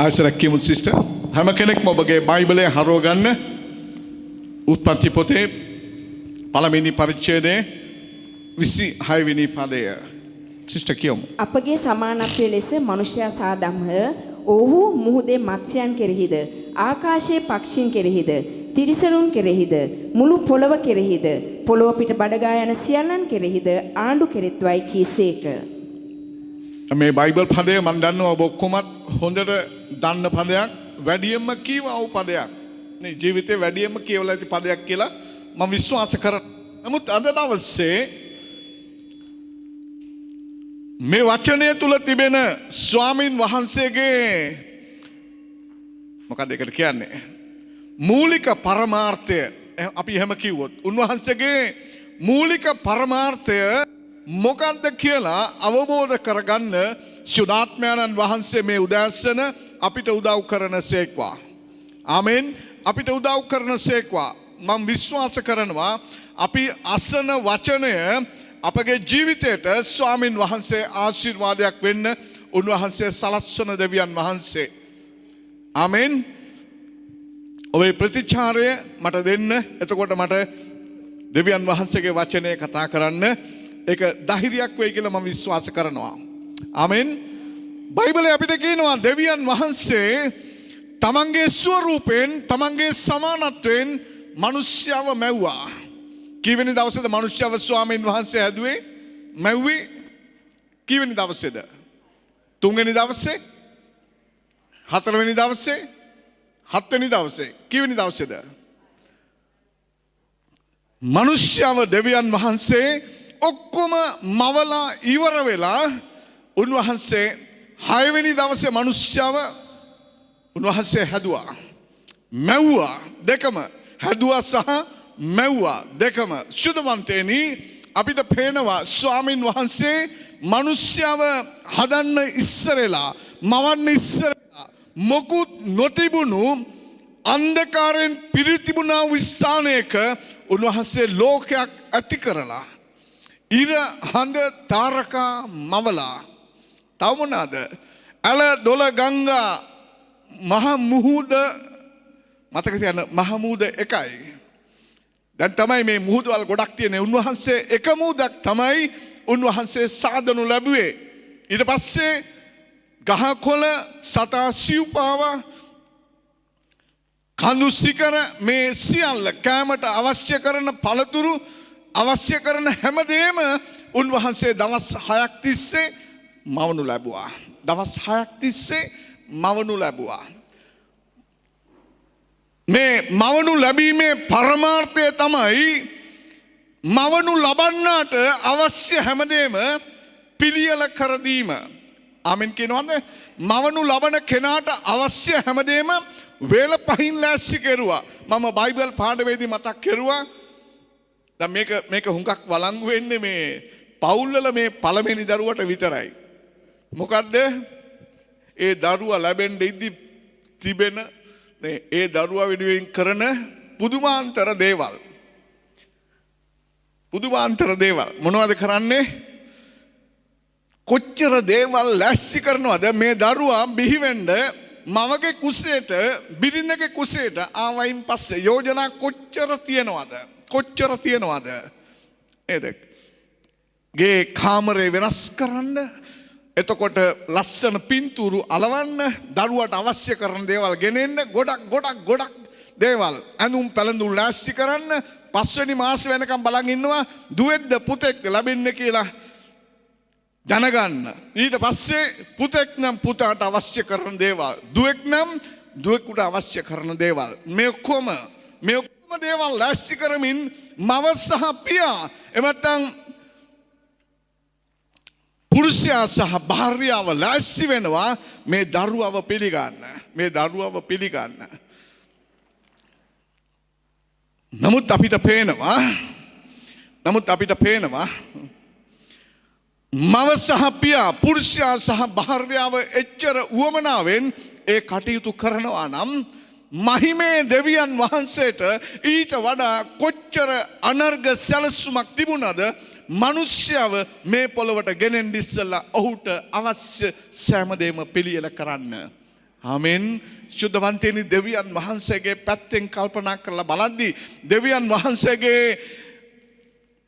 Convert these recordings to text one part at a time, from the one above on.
ආයසරක් කියමු සිස්ටර්. හැම කෙනෙක්ම ඔබගේ බයිබලය හරව ගන්න. උත්පත්ති පොතේ පළවෙනි පරිච්ඡේදයේ 26 වෙනි පදය. සිස්ටර් කියමු. අපගේ සමානත්වයේ ලෙස මනුෂ්‍යයා සාදම්හ ඔහු මුහුදේ මත්ස්‍යයන් කෙරෙහිද ආකාශයේ පක්ෂීන් කෙරෙහිද තිරිසනුන් කෙරෙහිද මුළු පොළව කෙරෙහිද පොළොව පිට බඩගා යන සියල්ලන් කෙරෙහිද ආණ්ඩු කෙරෙත්වයි කීසේක. මේ බයිබල් පදය මම දන්නවා ඔබ ඔක්කොමත් හොඳට දන්න පදයක්, වැඩියෙන්ම කියවව පදයක්. මේ ජීවිතේ වැඩියෙන්ම කියවලා ඇති පදයක් කියලා මම විශ්වාස කරනවා. නමුත් අද දවසේ මේ වචනය තුල තිබෙන ස්වාමින් වහන්සේගේ මොකක්ද ඒකට කියන්නේ? මූලික පරමාර්ථය අපි එහෙම කිව්වොත් උන්වහන්සේගේ මූලික පරමාර්ථය මොකක්ද කියලා අවබෝධ කරගන්න ශුද්ධාත්මයන්න් වහන්සේ මේ උදෑසන අපිට උදව් කරනසේක්වා. ආමෙන්. අපිට උදව් කරනසේක්වා. මම විශ්වාස කරනවා අපි අසන වචනය අපගේ ජීවිතයට ස්වාමින් වහන්සේ ආශිර්වාදයක් වෙන්න උන්වහන්සේ සලස්වන දෙවියන් වහන්සේ. ආමෙන්. ඔබේ ප්‍රතිචාරය මට දෙන්න. එතකොට මට දෙවියන් වහන්සේගේ වචනය කතා කරන්න ඒක ධෛර්යයක් වෙයි කියලා මම විශ්වාස කරනවා. ආමෙන්. බයිබලයේ අපිට කියනවා දෙවියන් වහන්සේ තමන්ගේ ස්වරූපයෙන් තමන්ගේ සමානත්වයෙන් මිනිස්යාව මැව්වා. කීවෙනි දවසේද මිනිස්යාව ස්වාමීන් වහන්සේ හැදුවේ? මැව්වේ කීවෙනි දවසේද? තුන්වෙනි දවසේ? හතරවෙනි දවසේ? හත්වෙනි දවසේ? කීවෙනි දවසේද? මිනිස්යාව දෙවියන් වහන්සේ ඔක්කොම මවලා ඉවර වෙලා උන්වහන්සේ 6 වෙනි දවසේ මිනිස්යාව උන්වහන්සේ හැදුවා. මැව්වා දෙකම. හැදුවා සහ මැව්වා දෙකම. සුදවන්තේනි අපිට පේනවා ස්වාමින් වහන්සේ මිනිස්යාව හදන්න ඉස්සරලා මවන්න ඉස්සරලා මොකුත් නොතිබුණු අන්ධකාරයෙන් පිරිතිබුණා වූ ස්ථානයක උන්වහන්සේ ලෝකයක් ඇති කරලා ඉර හඳ තාරකා මවලා තව මොනවාද? ඇල දොළ ගංගා මහ මුහුද මතක තියන්න මහ මුහුද එකයි. දැන් තමයි මේ මුහුදවල් ගොඩක් තියෙන්නේ. උන්වහන්සේ එක මුහුදක් තමයි උන්වහන්සේ සාදනු ලැබුවේ. ඊට පස්සේ ගහකොළ සතා සිව්පාව කඳු සිකර මේ සියල්ල කෑමට අවශ්‍ය කරන පළතුරු අවශ්‍ය කරන හැමදේම උන්වහන්සේ දවස් 6ක් තිස්සේ මවනු ලැබුවා. දවස් 6ක් තිස්සේ මවනු ලැබුවා. මේ මවනු ලැබීමේ පරමාර්ථය තමයි මවනු ලබන්නාට අවශ්‍ය හැමදේම පිළියෙල කර දීම. ආමෙන් කියනවද? මවනු ලබන කෙනාට අවශ්‍ය හැමදේම වේල පහින් ලෑස්ති කෙරුවා. මම බයිබල් පාඩමේදී මතක් කෙරුවා. දැන් මේක හුඟක් වළංගු වෙන්නේ මේ පවුල්වල මේ පළවෙනි දරුවට විතරයි. මොකද්ද? ඒ දරුවා ලැබෙන්න ඉද්දි තිබෙන ඒ දරුවා වෙනුවෙන් කරන පුදුමාන්තර දේවල්. පුදුමාන්තර දේවල් මොනවද කරන්නේ? කොච්චර දේවල් ලැස්ති කරනවද මේ දරුවා බිහි වෙන්න මවගේ කුසේට බිරිඳගේ කුසේට ආවයින් පස්සේ යෝජනා කොච්චර තියනවද? කොච්චර තියනවද? නේද? ගේ කාමරේ වෙනස් කරන්න, එතකොට ලස්සන පින්තූරු අලවන්න, දරුවට අවශ්‍ය කරන දේවල් ගෙනෙන්න, ගොඩක් දේවල්. ඇඳුම් පැළඳුම් ලෑස්ති කරන්න, පස්වෙනි මාස වෙනකම් බලන් ඉන්නවා දුවෙක්ද පුතෙක්ද ලැබෙන්නේ කියලා දැනගන්න. ඊට පස්සේ පුතෙක් නම් පුතාට අවශ්‍ය කරන දේවල්, දුවෙක් නම් දුවෙකුට අවශ්‍ය කරන දේවල්. මේ ඔක්කොම දේවල් ලෑස්ති කරමින් මව සහ පියා එමත්නම් පුරුෂයා සහ භාර්යාව ලෑස්ති වෙනවා මේ දරුවව පිළිගන්න. මේ දරුවව පිළිගන්න. නමුත් අපිට පේනවා මව සහ පියා පුරුෂයා සහ භාර්යාව එච්චර උවමනාවෙන් ඒ කටයුතු කරනවා නම් මහිමේ දෙවියන් වහන්සේට ඊට වඩා කොච්චර අනර්ග සැලසුමක් තිබුණද මිනිස්යාව මේ පොළොවට ගෙනෙන්න ඉස්සලා ඔහුට අවශ්‍ය සෑම දෙයක්ම පිළියෙල කරන්න. ආමෙන්. ශුද්ධවන්තයනි දෙවියන් වහන්සේගේ පැත්තෙන් කල්පනා කරලා බලද්දී දෙවියන් වහන්සේගේ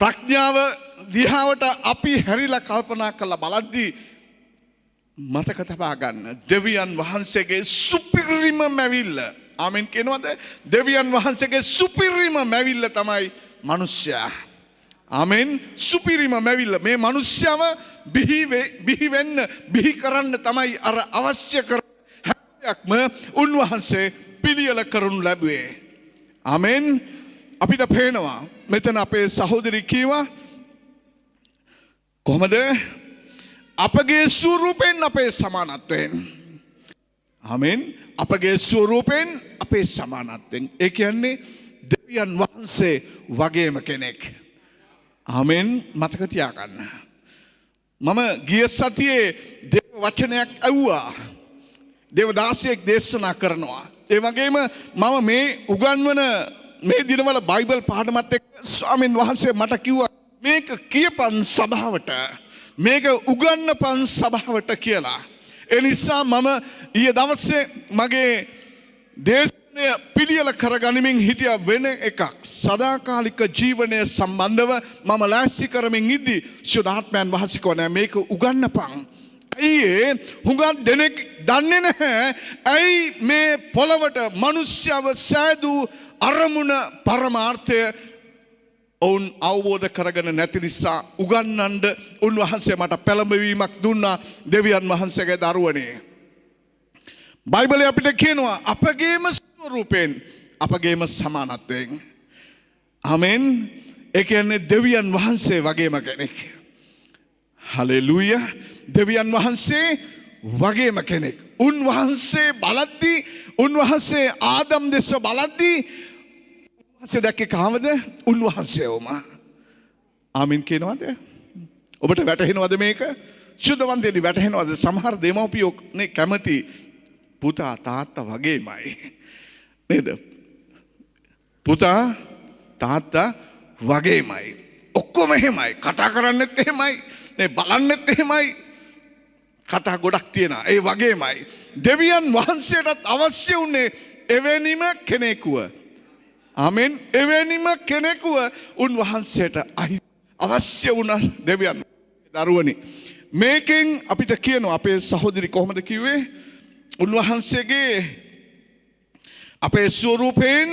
ප්‍රඥාව දිහාවට අපි හැරිලා කල්පනා කරලා බලද්දී මතක තබා ගන්න දෙවියන් වහන්සේගේ සුපිරිම මැවිල්ල. ආමෙන් කියනවාද? දෙවියන් වහන්සේගේ සුපිරිම මැවිල්ල තමයි මිනිස්සයා. ආමෙන්. සුපිරිම මැවිල්ල මේ මිනිස්සයව බිහි වෙන්න බිහි කරන්න තමයි අර අවශ්‍ය කරන හැමයක්ම උන්වහන්සේ පිළියෙල කරනු ලැබුවේ. ආමෙන්. අපිට පේනවා මෙතන අපේ සහෝදරි කීවා කොහොමද? අපගේ ස්වරූපෙන් අපේ සමානත්වයෙන්. ආමෙන්. අපගේ ස්වරූපෙන් අපේ සමානත්වයෙන්. ඒ කියන්නේ දෙවියන් වහන්සේ වගේම කෙනෙක්. ආමෙන්. මතක තියාගන්න. මම ගිය සතියේ දේව වචනයක් ඇහුවා. දේවදාසයෙක් දේශනා කරනවා. ඒ වගේම මම මේ උගන්වන මේ දිනවල බයිබල් පාඩමත් එක්ක ස්වාමීන් වහන්සේ මට කිව්වා මේක කියපන් සභාවට. මේක උගන්වපන් සභාවට කියලා. ඒ නිසා මම ඊයේ දවසේ මගේ දේශනය පිළියෙල කරගනිමින් හිටිය වෙන එකක්. සදාකාලික ජීවනය සම්බන්ධව මම ලෑස්ති කරමින් ඉද්දි ශුද්ධාත්මයන් වහන්සේ කිව්වා මේක උගන්වපන්. ඇයි හුඟක් දෙනෙක් දන්නේ නැහැ. ඇයි මේ පොළවට මිනිස්යව සෑදූ අරමුණ පරමාර්ථය ඔවුන් අවබෝධ කරගෙන නැති නිසා උගන්වන්න උන්වහන්සේ මට පෙළඹවීමක් දුන්නා දෙවියන් වහන්සේගේ දරුවනේ. බයිබලයේ අපිට කියනවා අපගේම ස්වරූපෙන් අපගේම සමානත්වයෙන්. ආමෙන්. ඒ කියන්නේ දෙවියන් වහන්සේ වගේම කෙනෙක්. හලෙලූයා. දෙවියන් වහන්සේ වගේම කෙනෙක්. උන්වහන්සේ බලද්දී උන්වහන්සේ ආදම් දෙස බලද්දී උන්වහන්සේ දැක්කේ කාමද? උන්වහන්සේවම. ආමෙන් කියනවාද? ඔබට වැටහෙනවද මේක? ශුද්ධවන්තයනි වැටහෙනවද? සමහර දෙමව්පියෝ නේ කැමති පුතා තාත්තා වගේමයි. නේද? පුතා තාත්තා වගේමයි. ඔක්කොම එහෙමයි. කතා කරන්නෙත් එහෙමයි. නේ බලන්නෙත් එහෙමයි. කතා ගොඩක් තියෙනවා. ඒ වගේමයි. දෙවියන් වහන්සේටත් අවශ්‍ය වුණේ එවැනිම කෙනෙකුව. ආමෙන්. එවැනිම කෙනෙකුව උන්වහන්සේට අවශ්‍ය වුණ දෙවියන් දරුවනි. මේකෙන් අපිට කියනවා අපේ සහෝදරි කොහොමද කිව්වේ? උන්වහන්සේගේ අපේ ස්වරූපයෙන්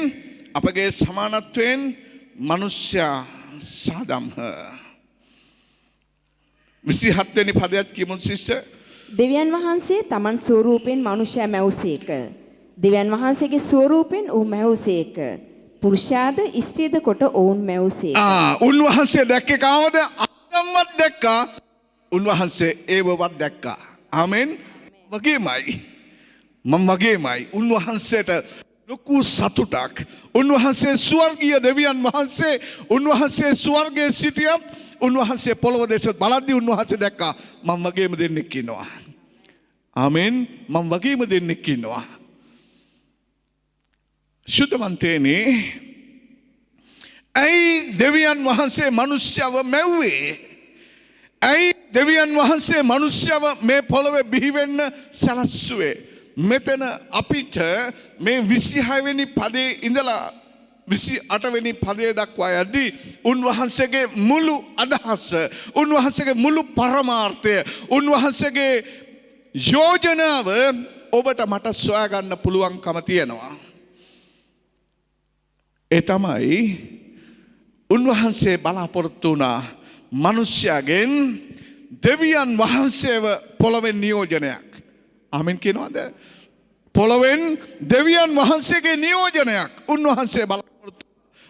අපගේ සමානත්වයෙන් මිනිස්යා සාදම්හ. 27 වෙනි පදයට කියමු සිස්ටර්. දෙවියන් වහන්සේ තමන් ස්වරූපෙන් මනුෂ්‍යයා මැවුසේක. දෙවියන් වහන්සේගේ ස්වරූපෙන් ඔහු මැවුසේක. පුරුෂයාද ස්ත්‍රීද කොට ඔවුන් මැවුසේක. උන්වහන්සේ දැක්කේ කාවද? ආදම්වත් දැක්කා. උන්වහන්සේ ඒවවත් දැක්කා. ආමෙන්. වගේමයි. මම වගේමයි. උන්වහන්සේට ලොකු සතුටක්. උන්වහන්සේ ස්වර්ගීය දෙවියන් වහන්සේ උන්වහන්සේ ස්වර්ගයේ සිටියත් උන්වහන්සේ පොළොව දෙස බලද්දී උන්වහන්සේ දැක්කා මම වගේම දෙන්නෙක් ඉන්නවා. ආමෙන්. මම වගේම දෙන්නෙක් ඉන්නවා. ශුද්ධවන්තයනි ඇයි දෙවියන් වහන්සේ මිනිස්යව මැව්වේ? ඇයි දෙවියන් වහන්සේ මිනිස්යව මේ පොළොවේ බිහි වෙන්න සලස්ුවේ? මෙතන අපිට මේ 26 වෙනි පදේ ඉඳලා 28 වෙනි පදයේ දක්වා යද්දී උන්වහන්සේගේ මුළු අදහස, උන්වහන්සේගේ මුළු පරමාර්ථය, උන්වහන්සේගේ යෝජනාව ඔබට මට සොයා ගන්න පුළුවන්කම තියෙනවා. ඒ තමයි උන්වහන්සේ බලාපොරොත්තු වුණා මිනිස්යාගෙන් දෙවියන් වහන්සේව පොළොවෙන් නියෝජනයක්. ආමෙන් කියනවාද? පොළොවෙන් දෙවියන් වහන්සේගේ නියෝජනයක් උන්වහන්සේ බලාපොරොත්තු.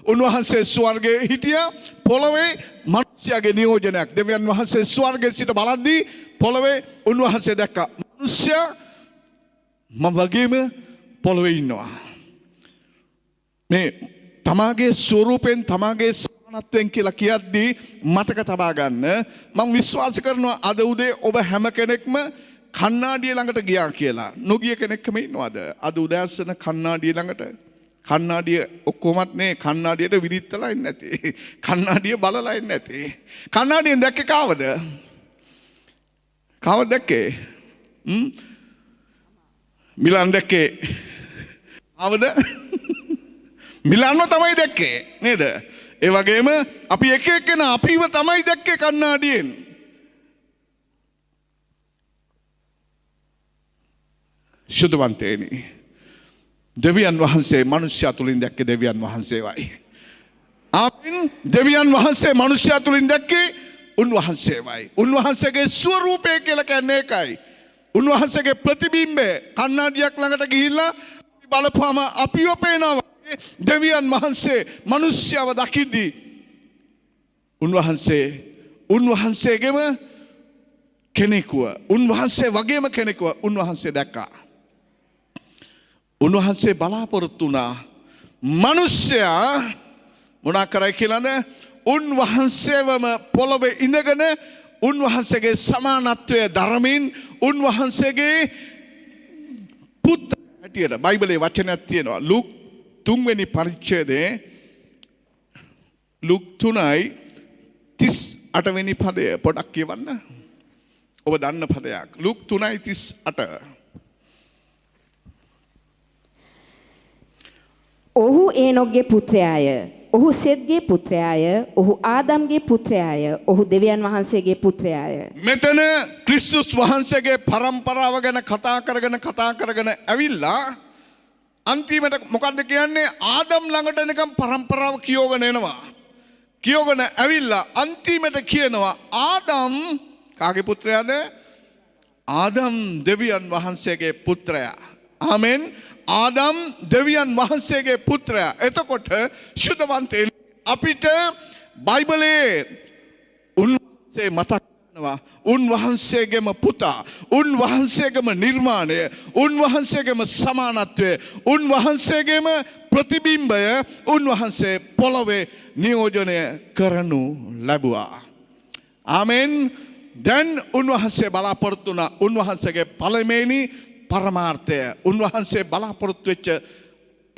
උන්වහන්සේ ස්වර්ගයේ හිටියා. පොළොවේ මිනිස්යාගේ නියෝජනයක්. දෙවියන් වහන්සේ ස්වර්ගයේ සිට බලද්දී පොළොවේ උන්වහන්සේ දැක්කා මිනිස්යා මම වගේම පොළොවේ ඉන්නවා. මේ තමාගේ ස්වරූපෙන් තමාගේ සමානත්වයෙන් කියලා කියද්දී මතක තබා ගන්න මම විශ්වාස කරනවා අද උදේ ඔබ හැම කෙනෙක්ම කන්නාඩිය ළඟට ගියා කියලා. නොගිය කෙනෙක්ම ඉන්නවද? අද උදෑසන කන්නාඩිය ළඟට කන්නාඩිය ඔක්කොමත් නේ කන්නාඩියට විරිත්තලා ඉන්නේ නැති. කන්නාඩිය බලලා ඉන්නේ නැති. කන්නාඩියෙන් දැක්කේ කාවද? කාවද දැක්කේ? මිලන් දැක්කේ ආවද? මිලන්ව තමයි දැක්කේ නේද? ඒ වගේම අපි එක එක්කෙනා අපිව තමයි දැක්කේ කණ්ණාඩියෙන්. ශුද්ධවන්තේනි. දෙවියන් වහන්සේ මනුෂ්‍යයා තුලින් දැක්කේ දෙවියන් වහන්සේවයි. ආමෙන්. දෙවියන් වහන්සේ මනුෂ්‍යයා තුලින් දැක්කේ උන්වහන්සේවයි. උන්වහන්සේගේ ස්වරූපය කියලා කියන්නේ ඒකයි. උන්වහන්සේගේ ප්‍රතිබිම්බය කණ්ණාඩියක් ළඟට ගිහිල්ලා බලපුවම අපිව පේනවා. දෙවියන් වහන්සේ මනුෂ්‍යව දකිද්දී උන්වහන්සේගේම කෙනෙකුව උන්වහන්සේ වගේම කෙනෙකුව උන්වහන්සේ දැක්කා. උන්වහන්සේ බලාපොරොත්තු වුණා මනුෂ්‍යයා මොනා කරයි කියලාද? උන්වහන්සේවම පොළොවේ ඉඳගෙන උන්වහන්සේගේ සමානත්වය දරමින් උන්වහන්සේගේ පුත්‍ර හැටියට බයිබලයේ වචනයක් තියෙනවා. ලූක් 3 වෙනි පරිච්ඡේදයේ ලූක් 3:38 වෙනි පදය පොඩක් කියවන්න. ඔබ දන්න පදයක්. ලූක් 3:38. ඔහු ඒනොක්ගේ පුත්‍රයාය. ඔහු සෙත්ගේ පුත්‍රයාය. ඔහු ආදම්ගේ පුත්‍රයාය. ඔහු දෙවියන් වහන්සේගේ පුත්‍රයාය. මෙතන ක්‍රිස්තුස් වහන්සේගේ පරම්පරාව ගැන කතා කරගෙන ඇවිල්ලා අන්තිමට මොකද්ද කියන්නේ? ආදම් ළඟට එනකම් පරම්පරාව කියෝගෙන එනවා. කියෝගෙන ඇවිල්ලා අන්තිමට කියනවා ආදම් කාගේ පුත්‍රයාද? ආදම් දෙවියන් වහන්සේගේ පුත්‍රයා. ආමෙන්. ආදම් දෙවියන් වහන්සේගේ පුත්‍රයා. එතකොට ශුද්ධවන්තයනි අපිට බයිබලයේ උන්වහන්සේ මතක් කරනවා. උන්වහන්සේගේම පුතා, උන්වහන්සේගේම නිර්මාණය, උන්වහන්සේගේම සමානත්වය, උන්වහන්සේගේම ප්‍රතිබිම්බය උන්වහන්සේ පොළොවේ නියෝජනය කරනු ලැබුවා. ආමෙන්. දැන් උන්වහන්සේ බලාපොරොත්තු වුණා උන්වහන්සේගේ පළමුවෙනි පරමාර්ථය. උන්වහන්සේ බලාපොරොත්තු වෙච්ච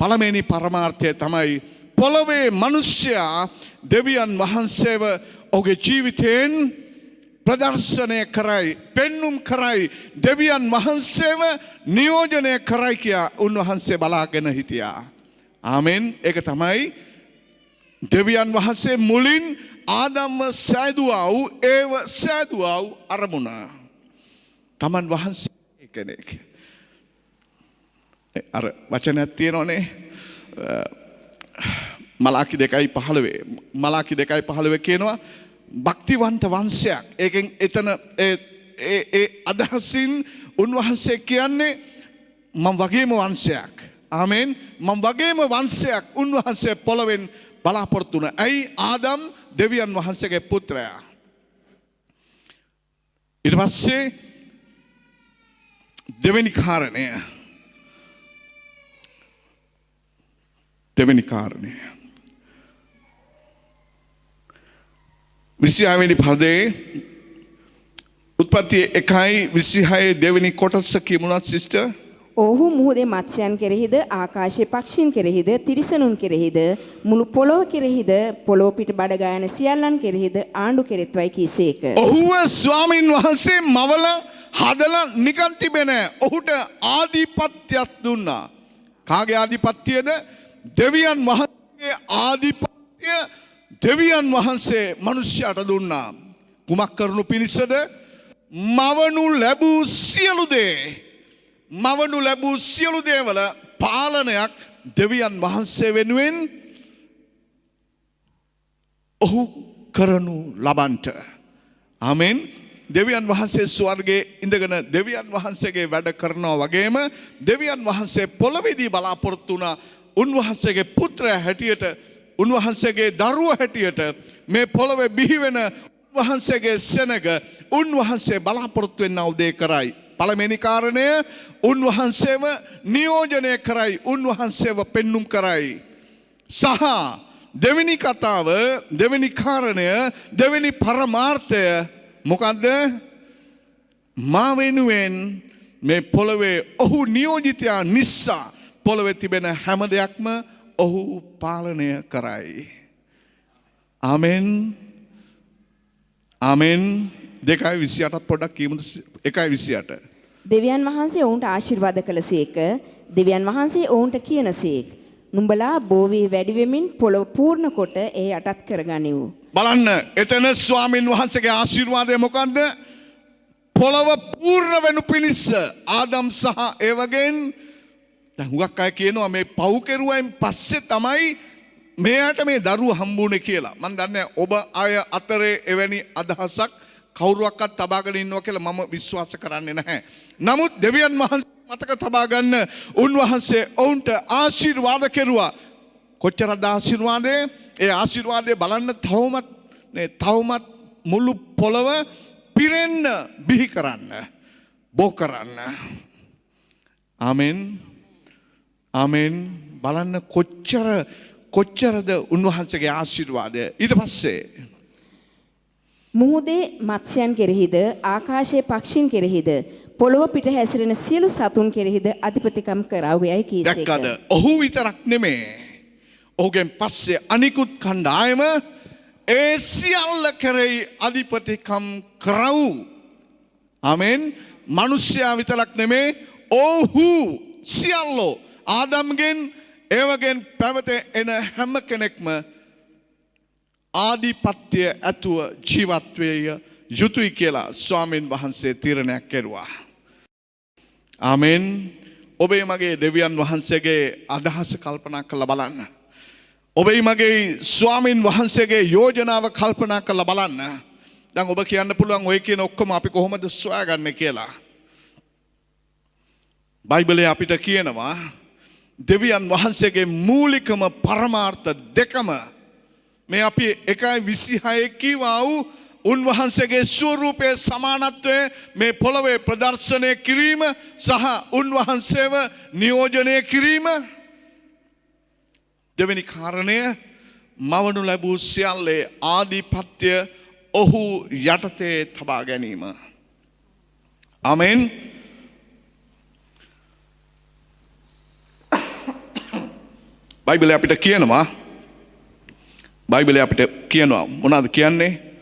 පළමුවෙනි පරමාර්ථය තමයි පොළොවේ මිනිසයා දෙවියන් වහන්සේව ඔහුගේ ජීවිතයෙන් ප්‍රදර්ශනය කරයි, පෙන්눔 කරයි, දෙවියන් වහන්සේව නියෝජනය කරයි කියා උන්වහන්සේ බලාගෙන හිටියා. ආමෙන්. ඒක තමයි දෙවියන් වහන්සේ මුලින් ආදම්ව සෑදුවා වූ ඒව සෑදුවා වූ අරමුණ. තමන් වහන්සේ කෙනෙක්. අර වචනයක් තියෙනවනේ මලාකි 2:15. මලාකි 2:15 කියනවා භක්තිවන්ත වංශයක්. ඒකෙන් එතන ඒ අදහසින් උන්වහන්සේ කියන්නේ මම වගේම වංශයක්. ආමෙන්. මම වගේම වංශයක් උන්වහන්සේ පොළවෙන් බලාපොරොත්තු වුණා. ඇයි? ආදම් දෙවියන් වහන්සේගේ පුත්‍රයා. ඊට පස්සේ දෙවෙනි කාරණය. විසියාවෙනි පදේ උත්පත්ති 1:26 දෙවෙනි කොටස කියමුණත් සිස්ටර්. ඔහු මුහුදේ මත්ස්‍යයන් කෙරෙහිද ආකාශයේ පක්ෂීන් කෙරෙහිද තිරිසනුන් කෙරෙහිද මුළු පොළොව කෙරෙහිද පොළොව පිට බඩ ගායන සියල්ලන් කෙරෙහිද ආණ්ඩු කෙරෙත්වයි කීසේක. ඔහුව ස්වාමින් වහන්සේ මවල හදලා නිකන් තිබෙන ඔහුට ආධිපත්‍යයක් දුන්නා. කාගේ ආධිපත්‍යද? දෙවියන් වහන්සේගේ ආධිපත්‍ය දෙවියන් වහන්සේ මිනිස්යාට දුන්නා. කුමක් කරනු පිණිසද? මවනු ලැබූ සියලු දේවල පාලනයක් දෙවියන් වහන්සේ වෙනුවෙන් ඔහු කරනු ලබන්ට. ආමෙන්. දෙවියන් වහන්සේ ස්වර්ගයේ ඉඳගෙන දෙවියන් වහන්සේගේ වැඩ කරනවා වගේම දෙවියන් වහන්සේ පොළොවේදී බලාපොරොත්තු වුණා උන්වහන්සේගේ පුත්‍රයා හැටියට, උන්වහන්සේගේ දරුවා හැටියට මේ පොළොවේ බිහි වෙන උන්වහන්සේගේ සෙනග උන්වහන්සේ බලාපොරොත්තු වෙනා උදේ කරයි. පළවෙනි කාරණය උන්වහන්සේව නියෝජනය කරයි, උන්වහන්සේව පෙන්눔 කරයි. සහ දෙවෙනි කතාව, දෙවෙනි කාරණය, දෙවෙනි පරමාර්ථය මොකද්ද? මා වෙනුවෙන් මේ පොළොවේ ඔහු නියෝජිතයා නිසා පොළොවේ තිබෙන හැම දෙයක්ම ඔහු පාලනය කරයි. ආමෙන්. ආමෙන්. 2:28 පොඩ්ඩක් කියමුද? 1:28. දෙවියන් වහන්සේ ඔවුන්ට ආශිර්වාද කළසේක. දෙවියන් වහන්සේ ඔවුන්ට කියනසේක්. නුඹලා බෝ වී වැඩි වෙමින් පොළොව පූර්ණ කොට ඒ යටත් කරගනිව්. බලන්න එතන ස්වාමින් වහන්සේගේ ආශිර්වාදය මොකද්ද? පොළව පූර්ණ වෙනු පිණිස ආදම් සහ ඒවගෙන් දැන් හුඟක් අය කියනවා මේ පව් කෙරුවයින් පස්සේ තමයි මෙයාට මේ දරුව හම්බුනේ කියලා. මම දන්නේ ඔබ අය අතරේ එවැනි අදහසක් කවුරුවක්වත් තබාගෙන ඉන්නවා කියලා මම විශ්වාස කරන්නේ නැහැ. නමුත් දෙවියන් වහන්සේ මතක තබා ගන්න උන්වහන්සේ ඔවුන්ට ආශිර්වාද කෙරුවා. කොච්චරද ආශිර්වාදේ? ඒ ආශිර්වාදේ බලන්න තවමත් මුළු පොළව පිරෙන්න බිහි කරන්න බෝ කරන්න. ආමෙන් ආමෙන්. බලන්න කොච්චරද උන්වහන්සේගේ ආශිර්වාදය. ඊට පස්සේ මුහුදේ මත්ස්‍යයන් කෙරෙහිද ආකාශයේ පක්ෂීන් කෙරෙහිද පොළොව පිට හැසිරෙන සියලු සතුන් කෙරෙහිද අධිපතිකම් කරවුවයි කීසේක. දැක්කද? ඔහු විතරක් නෙමේ. ඔහුගෙන් පස්සේ අනිකුත් කණ්ඩායම ඒ සියල්ල කෙරෙහි අධිපතිකම් කරවු. ආමෙන්. මිනිස්යා විතරක් නෙමේ. ඔහු සියල්ලෝ ආදම්ගෙන් ඒවගෙන් පැවත එන හැම කෙනෙක්ම ආධිපත්‍ය ඇතුව ජීවත් වේ යුතුයි කියලා ස්වාමීන් වහන්සේ තීරණයක් කෙරුවා. ආමෙන්. ඔබේ මගේ දෙවියන් වහන්සේගේ අදහස කල්පනා කරලා බලන්න. ඔබේ මගේ ස්වාමීන් වහන්සේගේ යෝජනාව කල්පනා කරලා බලන්න. දැන් ඔබ කියන්න පුළුවන් ඔය කියන ඔක්කොම අපි කොහොමද සොයාගන්නේ කියලා. බයිබලයේ අපිට කියනවා දෙවියන් වහන්සේගේ මූලිකම පරමාර්ථ දෙකම මේ අපි 1:26 කීවා වූ උන්වහන්සේගේ ස්වරූපයේ සමානත්වය මේ පොළවේ ප්‍රදර්ශනය කිරීම සහ උන්වහන්සේව නියෝජනය කිරීම. දෙවෙනි කාරණය මවනු ලැබූ සියල්ලේ ආධිපත්‍ය ඔහු යටතේ තබා ගැනීම. ආමෙන්. බයිබලයේ අපිට කියනවා මොනවද කියන්නේ?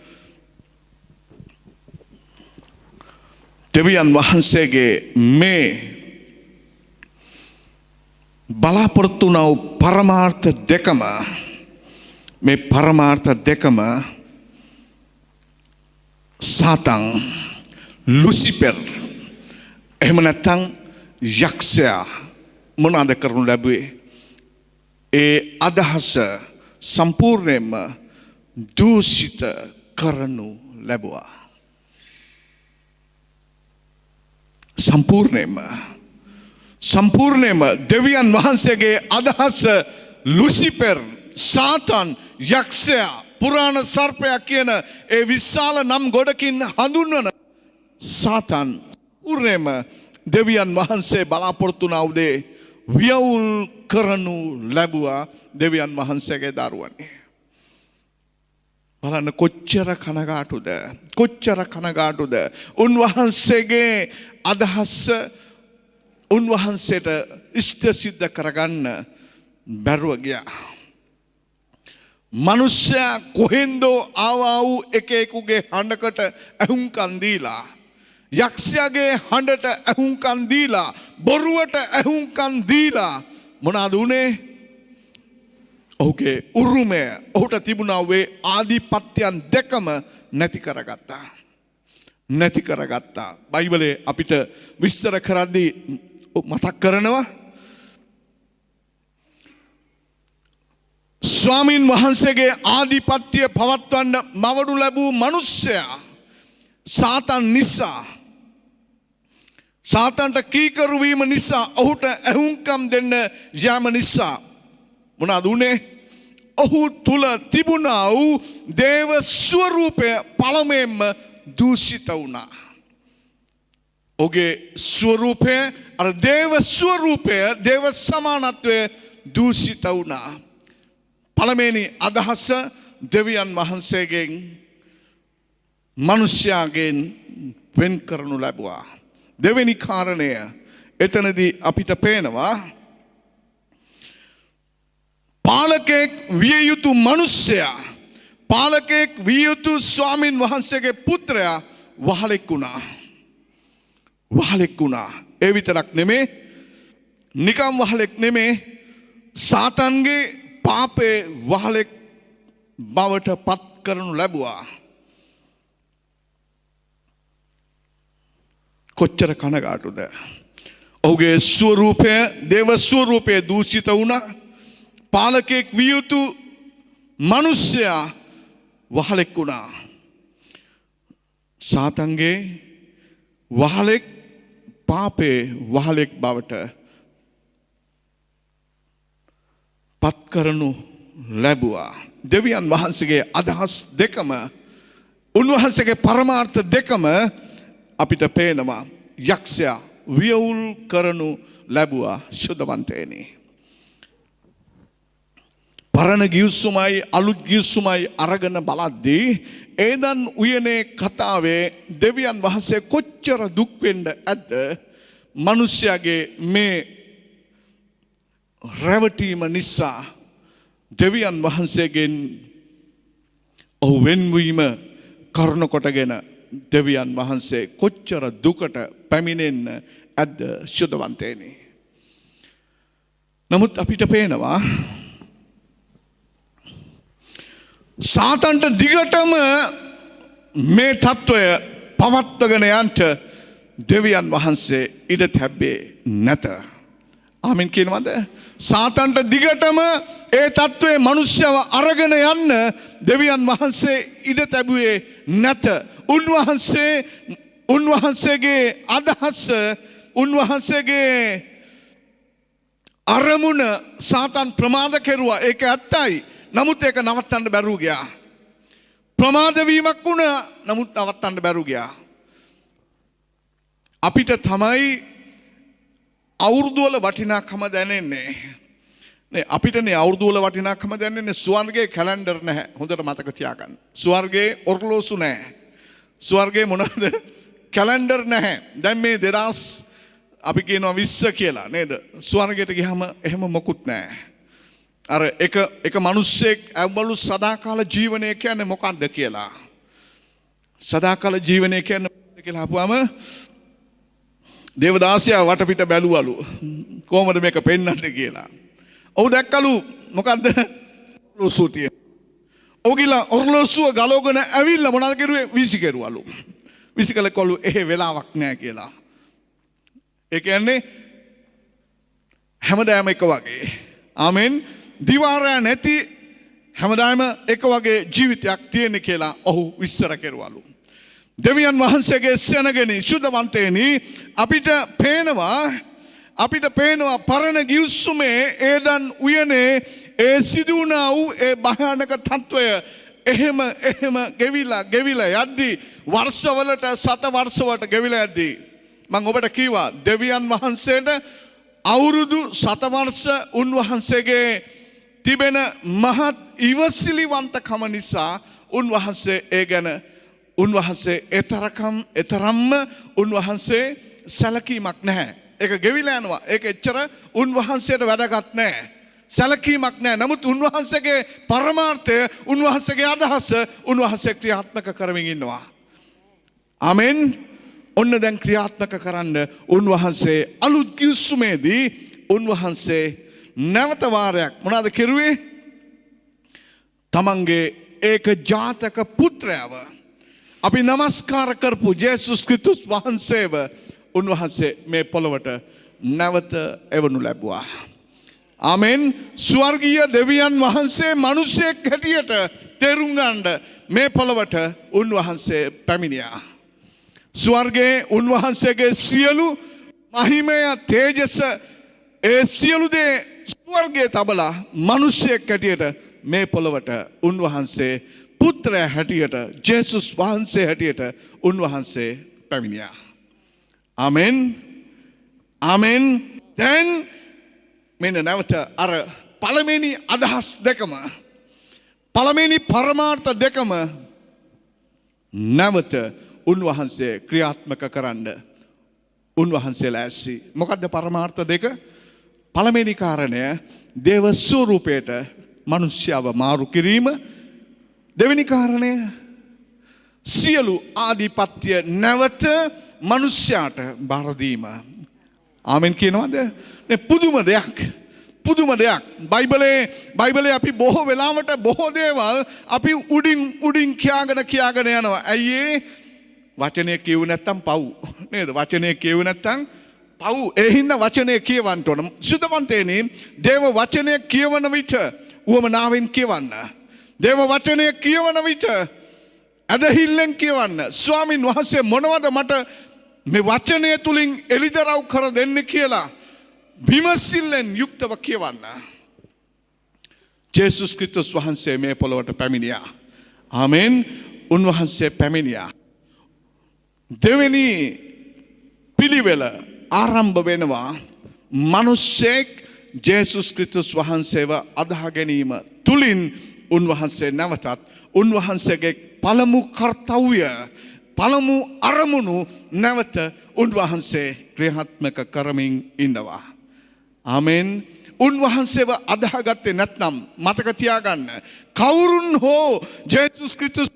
දෙවියන් වහන්සේගේ මේ බලාපොරොත්තු වූ පරමාර්ථ දෙකම සාතන් ලුසිෆර් එහෙම නැත්නම් යක්ෂයා මොනවද කරනු ලැබුවේ? ඒ අදහස සම්පූර්ණයෙන්ම දූෂිත කරනු ලැබුවා. සම්පූර්ණයෙන්ම දෙවියන් වහන්සේගේ අදහස ලුසිෆර් සාතන් යක්ෂයා පුරාණ සර්පයා කියන ඒ විශාල නම් ගොඩකින් හඳුන්වන සාතන් පූර්ණයෙන්ම දෙවියන් වහන්සේ බලාපොරොත්තු වුණා උදේ වියවුල් කරනු ලැබුවා දෙවියන් වහන්සේගේ දරුවනේ. බලන්න කොච්චර කනගාටුද උන්වහන්සේගේ අදහස උන්වහන්සේට ඉෂ්ට සිද්ධ කරගන්න බැරුව ගියා. මිනිස්සයා කොහෙන්දෝ ආවා වූ එකෙකුගේ හඬකට ඇහුම්කන් දීලා යක්ෂයාගේ හඬට ඇහුම්කන් දීලා බොරුවට ඇහුම්කන් දීලා මොනවාද උනේ? ඔහුගේ උරුමය ඔහුට තිබුණා වේ ආධිපත්‍යයන් දෙකම නැති කරගත්තා. බයිබලයේ අපිට විස්තර කරද්දී මතක් කරනවා ස්වාමීන් වහන්සේගේ ආධිපත්‍ය පවත්වන්න මවනු ලැබූ මිනිසයා සාතන් නිසා සාතන්ට කීකරු වීම නිසා ඔහුට ඇහුම්කම් දෙන්න යාම නිසා මොනවාද උනේ? ඔහු තුල තිබුණා වූ දේව ස්වරූපය පළමුවෙන්ම දූෂිත වුණා. ඔහුගේ ස්වරූපය දේව ස්වරූපය දේව සමානත්වය දූෂිත වුණා. පළමුවෙනි අදහස දෙවියන් වහන්සේගෙන් මිනිස්යාගෙන් වෙන් කරනු ලැබුවා. දෙවෙනි කාරණය එතනදී අපිට පේනවා පාලකෙක් විය යුතු මිනිසයා පාලකෙක් විය යුතු ස්වාමින් වහන්සේගේ පුත්‍රයා වහලෙක් වුණා. වහලෙක් වුණා. ඒ විතරක් නෙමේ නිකම් වහලෙක් නෙමේ සාතන්ගේ පාපේ වහලෙක් බවට පත් කරනු ලැබුවා. කොච්චර කනගාටුද. ඔහුගේ ස්වරූපය දේව ස්වරූපය දූෂිත වුණා. පාලකෙක් විය යුතු මිනිසයා වහලෙක් වුණා. සාතන්ගේ වහලෙක් පාපේ වහලෙක් බවට පත් කරනු ලැබුවා. දෙවියන් වහන්සේගේ අදහස් දෙකම උන්වහන්සේගේ පරමාර්ථ දෙකම අපිට පේනවා. යක්ෂයා වියවුල් කරනු ලැබුවා. ශුද්ධවන්තයනි. පරණ ගිවිසුමයි අලුත් ගිවිසුමයි අරගෙන බලද්දී ඒදන් උයනේ කතාවේ දෙවියන් වහන්සේ කොච්චර දුක් වෙන්න ඇද්ද මිනිස්යාගේ මේ රැවටීම නිසා දෙවියන් වහන්සේගෙන් ඔහු වෙන්වීම කරුණ කොටගෙන දෙවියන් වහන්සේ කොච්චර දුකට පැමිණෙන්න ඇද්ද ශුද්ධවන්තයනි. නමුත් අපිට පේනවා සාතන්ට දිගටම මේ තත්ත්වය පවත්වගෙන යන්ට දෙවියන් වහන්සේ ඉඩ තැබ්බේ නැත. ආමෙන් කියනවද? සාතන්ට දිගටම ඒ තත්ත්වයේ මිනිස්යව අරගෙන යන්න දෙවියන් වහන්සේ ඉඩ තැබුවේ නැත. උන්වහන්සේගේ අදහස උන්වහන්සේගේ අරමුණ සාතන් ප්‍රමාද කෙරුවා. ඒක ඇත්තයි. නමුත් ඒක නවත්තන්න බැරුව ගියා. ප්‍රමාද වීමක් වුණා. නමුත් නවත්තන්න බැරුව ගියා. අපිට තමයි අවුරුදු වල වටිනාකම දැනෙන්නේ. නේ අපිටනේ අවුරුදු වල වටිනාකම දැනෙන්නේ. ස්වර්ගයේ කැලෙන්ඩර් නැහැ. හොඳට මතක තියාගන්න. ස්වර්ගයේ ඔර්ලෝසු නැහැ. ස්වර්ගයේ මොනවද? කැලෙන්ඩර් නැහැ. දැන් මේ 2000 අපි කියනවා 20 කියලා නේද? ස්වර්ගයට ගියාම එහෙම මොකුත් නැහැ. අර එක මිනිස්සෙක් ඇව්වලු සදාකාල ජීවනය කියන්නේ මොකක්ද කියලා. සදාකාල ජීවනය කියන්නේ මොකක්ද කියලා අහපුවාම දේවදාසයා වටපිට බැලුවලු. කොහොමද මේක පෙන්වන්නේ කියලා. ඔහු දැක්කලු මොකද්ද? ඔර්ලෝසුව තියෙන. ඔහු ගිහලා ඔර්ලෝසුව ගලවගෙන ඇවිල්ලා මොනවද කරුවේ? වීසි කෙරුවලු. වීසි කළකොලු එහෙ වෙලාවක් නැහැ කියලා. ඒ කියන්නේ හැමදාම එක වගේ. ආමෙන්. දිවාරය නැති හැමදාම එක වගේ ජීවිතයක් තියෙන කියලා ඔහු විස්තර කෙරුවලු. දෙවියන් වහන්සේගේ සෙනගෙනි ශුද්ධවන්තයනි අපිට පේනවා පරණ ගිවිසුමේ ඒදන් උයනේ ඒ සිදු වුණා වූ ඒ භයානක තත්වය එහෙම ගෙවිලා යද්දී වර්ෂවලට සත වර්ෂවලට ගෙවිලා යද්දී මම ඔබට කිව්වා දෙවියන් වහන්සේට අවුරුදු සත වර්ෂ උන්වහන්සේගේ තිබෙන මහත් ඉවසිලිවන්තකම නිසා උන්වහන්සේ ඒ ගැන උන්වහන්සේ එතරම්ම උන්වහන්සේ සැලකීමක් නැහැ. ඒක ගෙවිලා යනවා. ඒක එච්චර උන්වහන්සේට වැදගත් නැහැ. සැලකීමක් නැහැ. නමුත් උන්වහන්සේගේ පරමාර්ථය උන්වහන්සේගේ අදහස උන්වහන්සේ ක්‍රියාත්මක කරමින් ඉන්නවා. ආමෙන්. ඔන්න දැන් ක්‍රියාත්මක කරන්න උන්වහන්සේ අලුත් ගිවිසුමේදී උන්වහන්සේ නැවත වාරයක් මොනවද කෙරුවේ? තමන්ගේ ඒක ජාතක පුත්‍රයව අපි නමස්කාර කරපු ජේසුස් ක්‍රිස්තුස් වහන්සේව උන්වහන්සේ මේ පොළොවට නැවත එවනු ලැබුවා. ආමෙන්. ස්වර්ගීය දෙවියන් වහන්සේ මිනිසෙක් හැටියට තේරුම් ගන්න මේ පොළොවට උන්වහන්සේ පැමිණියා. ස්වර්ගයේ උන්වහන්සේගේ සියලු මහිමය තේජස ඒ සියලු දේ ස්වර්ගයේ තබලා මිනිසෙක් හැටියට මේ පොළොවට උන්වහන්සේ පුත්‍රයා හැටියට ජේසුස් වහන්සේ හැටියට උන්වහන්සේ පැමිණියා. ආමෙන්. ආමෙන්. දැන් මෙන්න නැවත අර පළවෙනි අදහස් දෙකම පළවෙනි පරමාර්ථ දෙකම නැවත උන්වහන්සේ ක්‍රියාත්මක කරන්න උන්වහන්සේ ලෑස්ති. මොකද්ද පරමාර්ථ දෙක? පළවෙනි කාරණය දේව ස්වරූපයට මිනිස්යාව මාරු කිරීම. දෙවෙනි කාරණය සියලු ආධිපත්‍ය නැවත මනුෂ්‍යයාට බාර දීම. ආමෙන් කියනවාද? නේ පුදුම දෙයක්. පුදුම දෙයක්. බයිබලේ අපි බොහෝ වෙලාවට බොහෝ දේවල් අපි උඩින් කියාගෙන යනවා. ඇයි ඒ? වචනය කියව නැත්තම් පව්. නේද? වචනය කියව නැත්තම් පව්. ඒ හින්දා වචනය කියවන්න ඕන. සුදවන්තේනි, දේව වචනය කියවන විට උවමනාවෙන් කියවන්න. දේව වචනය කියවන විට ඇදහිල්ලෙන් කියවන්න. ස්වාමින් වහන්සේ මොනවද මට මේ වචනය තුලින් එළිදරව් කර දෙන්න කියලා විමසිල්ලෙන් යුක්තව කියවන්න. ජේසුස් ක්‍රිස්තුස් වහන්සේ මේ පොළොවට පැමිණියා. ආමෙන්. උන්වහන්සේ පැමිණියා. දෙවෙනි පිළිවෙල ආරම්භ වෙනවා මිනිසෙක් ජේසුස් ක්‍රිස්තුස් වහන්සේව අදහා ගැනීම තුලින් උන්වහන්සේ නැවතත් උන්වහන්සේගේ පළමු කර්තව්‍ය පළමු අරමුණු නැවත උන්වහන්සේ ක්‍රියාත්මක කරමින් ඉන්නවා. ආමෙන්. උන්වහන්සේව අදහාගත්තේ නැත්නම් මතක තියාගන්න, කවුරුන් හෝ ජේසුස් ක්‍රිස්තුස්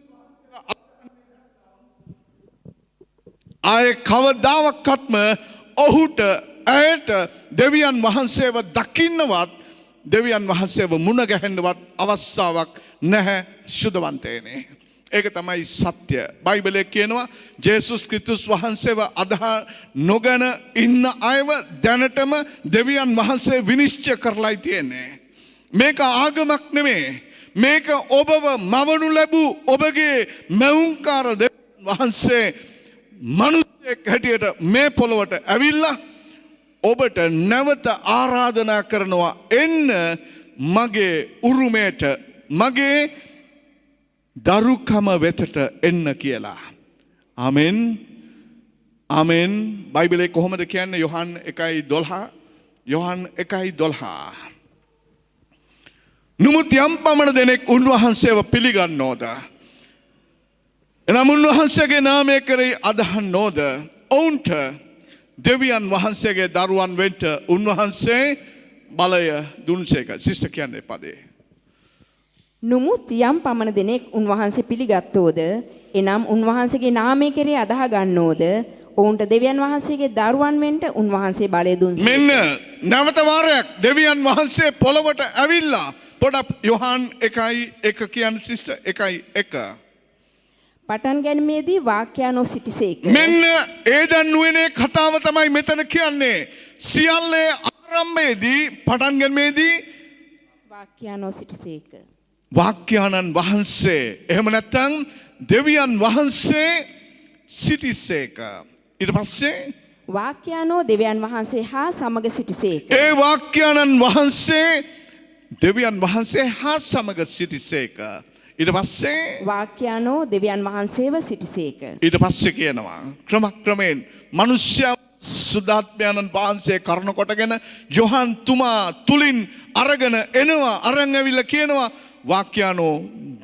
ආයේ කවදාවත්ම ඔහුට ඇයට දෙවියන් වහන්සේව දකින්නවත් දෙවියන් වහන්සේව මුණ ගැහෙන්නවත් අවස්ථාවක් නැහැ සුදවන්තේනේ. ඒක තමයි සත්‍ය. බයිබලයේ කියනවා ජේසුස් ක්‍රිස්තුස් වහන්සේව අදහා නොගෙන ඉන්න අයව දැනටම දෙවියන් වහන්සේ විනිශ්චය කරලායි තියෙන්නේ. මේක ආගමක් නෙමෙයි. මේක ඔබව මවනු ලැබූ ඔබගේ මවුන්කාර දෙවියන් වහන්සේ මනුස්සයෙක් හැටියට මේ පොළොවට ඇවිල්ලා ඔබට නැවත ආරාධනා කරනවා එන්න මගේ උරුමයට, මගේ දරුකම වෙතට එන්න කියලා. ආමෙන්. ආමෙන්. බයිබලයේ කොහොමද කියන්නේ? යොහන් 1:12. යොහන් 1:12. නමුත් යම් පමණ දෙනෙක් උන්වහන්සේව පිළිගන්නෝද, එනම් උන්වහන්සේගේ නාමය කරේ අදහන්නෝද, ඔවුන්ට දෙවියන් වහන්සේගේ දරුවන් වෙන්න උන්වහන්සේ බලය දුන්සේක. සිස්ටර් කියන්නේ පදේ. නමුත් යම් පමණ දෙනෙක් උන්වහන්සේ පිළිගත්තෝද, එනම් උන්වහන්සේගේ නාමය කෙරේ අදහ ගන්නෝද, ඔවුන්ට දෙවියන් වහන්සේගේ දරුවන් වෙන්න උන්වහන්සේ බලය දුන්සේක. මෙන්න නැවත වාරයක් දෙවියන් වහන්සේ පොළොවට ඇවිල්ලා. පොඩක් යොහන් 1:1 කියන්නේ සිස්ටර් 1:1. පටන් ගැනීමේදී වාක්‍යයන්ෝ සිටිසේක. මෙන්න ඒදන් නුවනේ කතාව තමයි මෙතන කියන්නේ. සියල්ලේ ආරම්භයේදී පටන් ගැනීමේදී වාක්‍යයන්ෝ සිටිසේක. වාක්‍යානන් වහන්සේ, එහෙම නැත්නම් දෙවියන් වහන්සේ සිටිසේක. ඊට පස්සේ වාක්‍යයන්ෝ දෙවියන් වහන්සේ හා සමග සිටිසේක. ඒ වාක්‍යානන් වහන්සේ දෙවියන් වහන්සේ හා සමග සිටිසේක. ඊට පස්සේ වාක්‍යයන්ෝ දෙවියන් වහන්සේව සිටිසේක. ඊට පස්සේ කියනවා ක්‍රමක්‍රමයෙන් මිනිස්යා සුදාත්මයන්න් වහන්සේ කරුණ කොටගෙන යොහන් තුමා තුලින් අරගෙන එනවා. අරන් ඇවිල්ලා කියනවා වාක්‍යයන්ෝ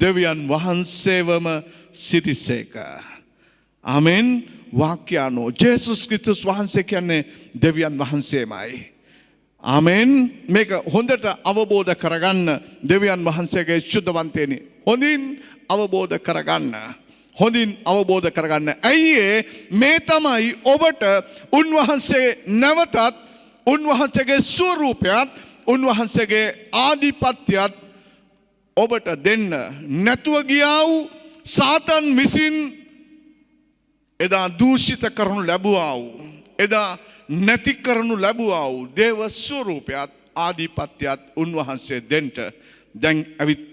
දෙවියන් වහන්සේවම සිටිසේක. ආමෙන්. වාක්‍යයන්ෝ ජේසුස් ක්‍රිස්තුස් වහන්සේ කියන්නේ දෙවියන් වහන්සේමයි. ආමෙන්. මේක හොඳට අවබෝධ කරගන්න දෙවියන් වහන්සේගේ සුද්ධවන්තේනි. හොඳින් අවබෝධ කරගන්න. හොඳින් අවබෝධ කරගන්න. ඇයි මේ තමයි ඔබට උන්වහන්සේ නැවතත් උන්වහන්සේගේ ස්වරූපයත් උන්වහන්සේගේ ආධිපත්‍යයත් ඔබට දෙන්න නැතුව ගියා වූ සාතන් විසින් එදා දූෂිත කරනු ලැබුවා වූ, එදා නැති කරනු ලැබුවා වූ දේව ස්වරූපයත් ආධිපත්‍යයත් උන්වහන්සේ දෙන්න දැන් ඇවිත්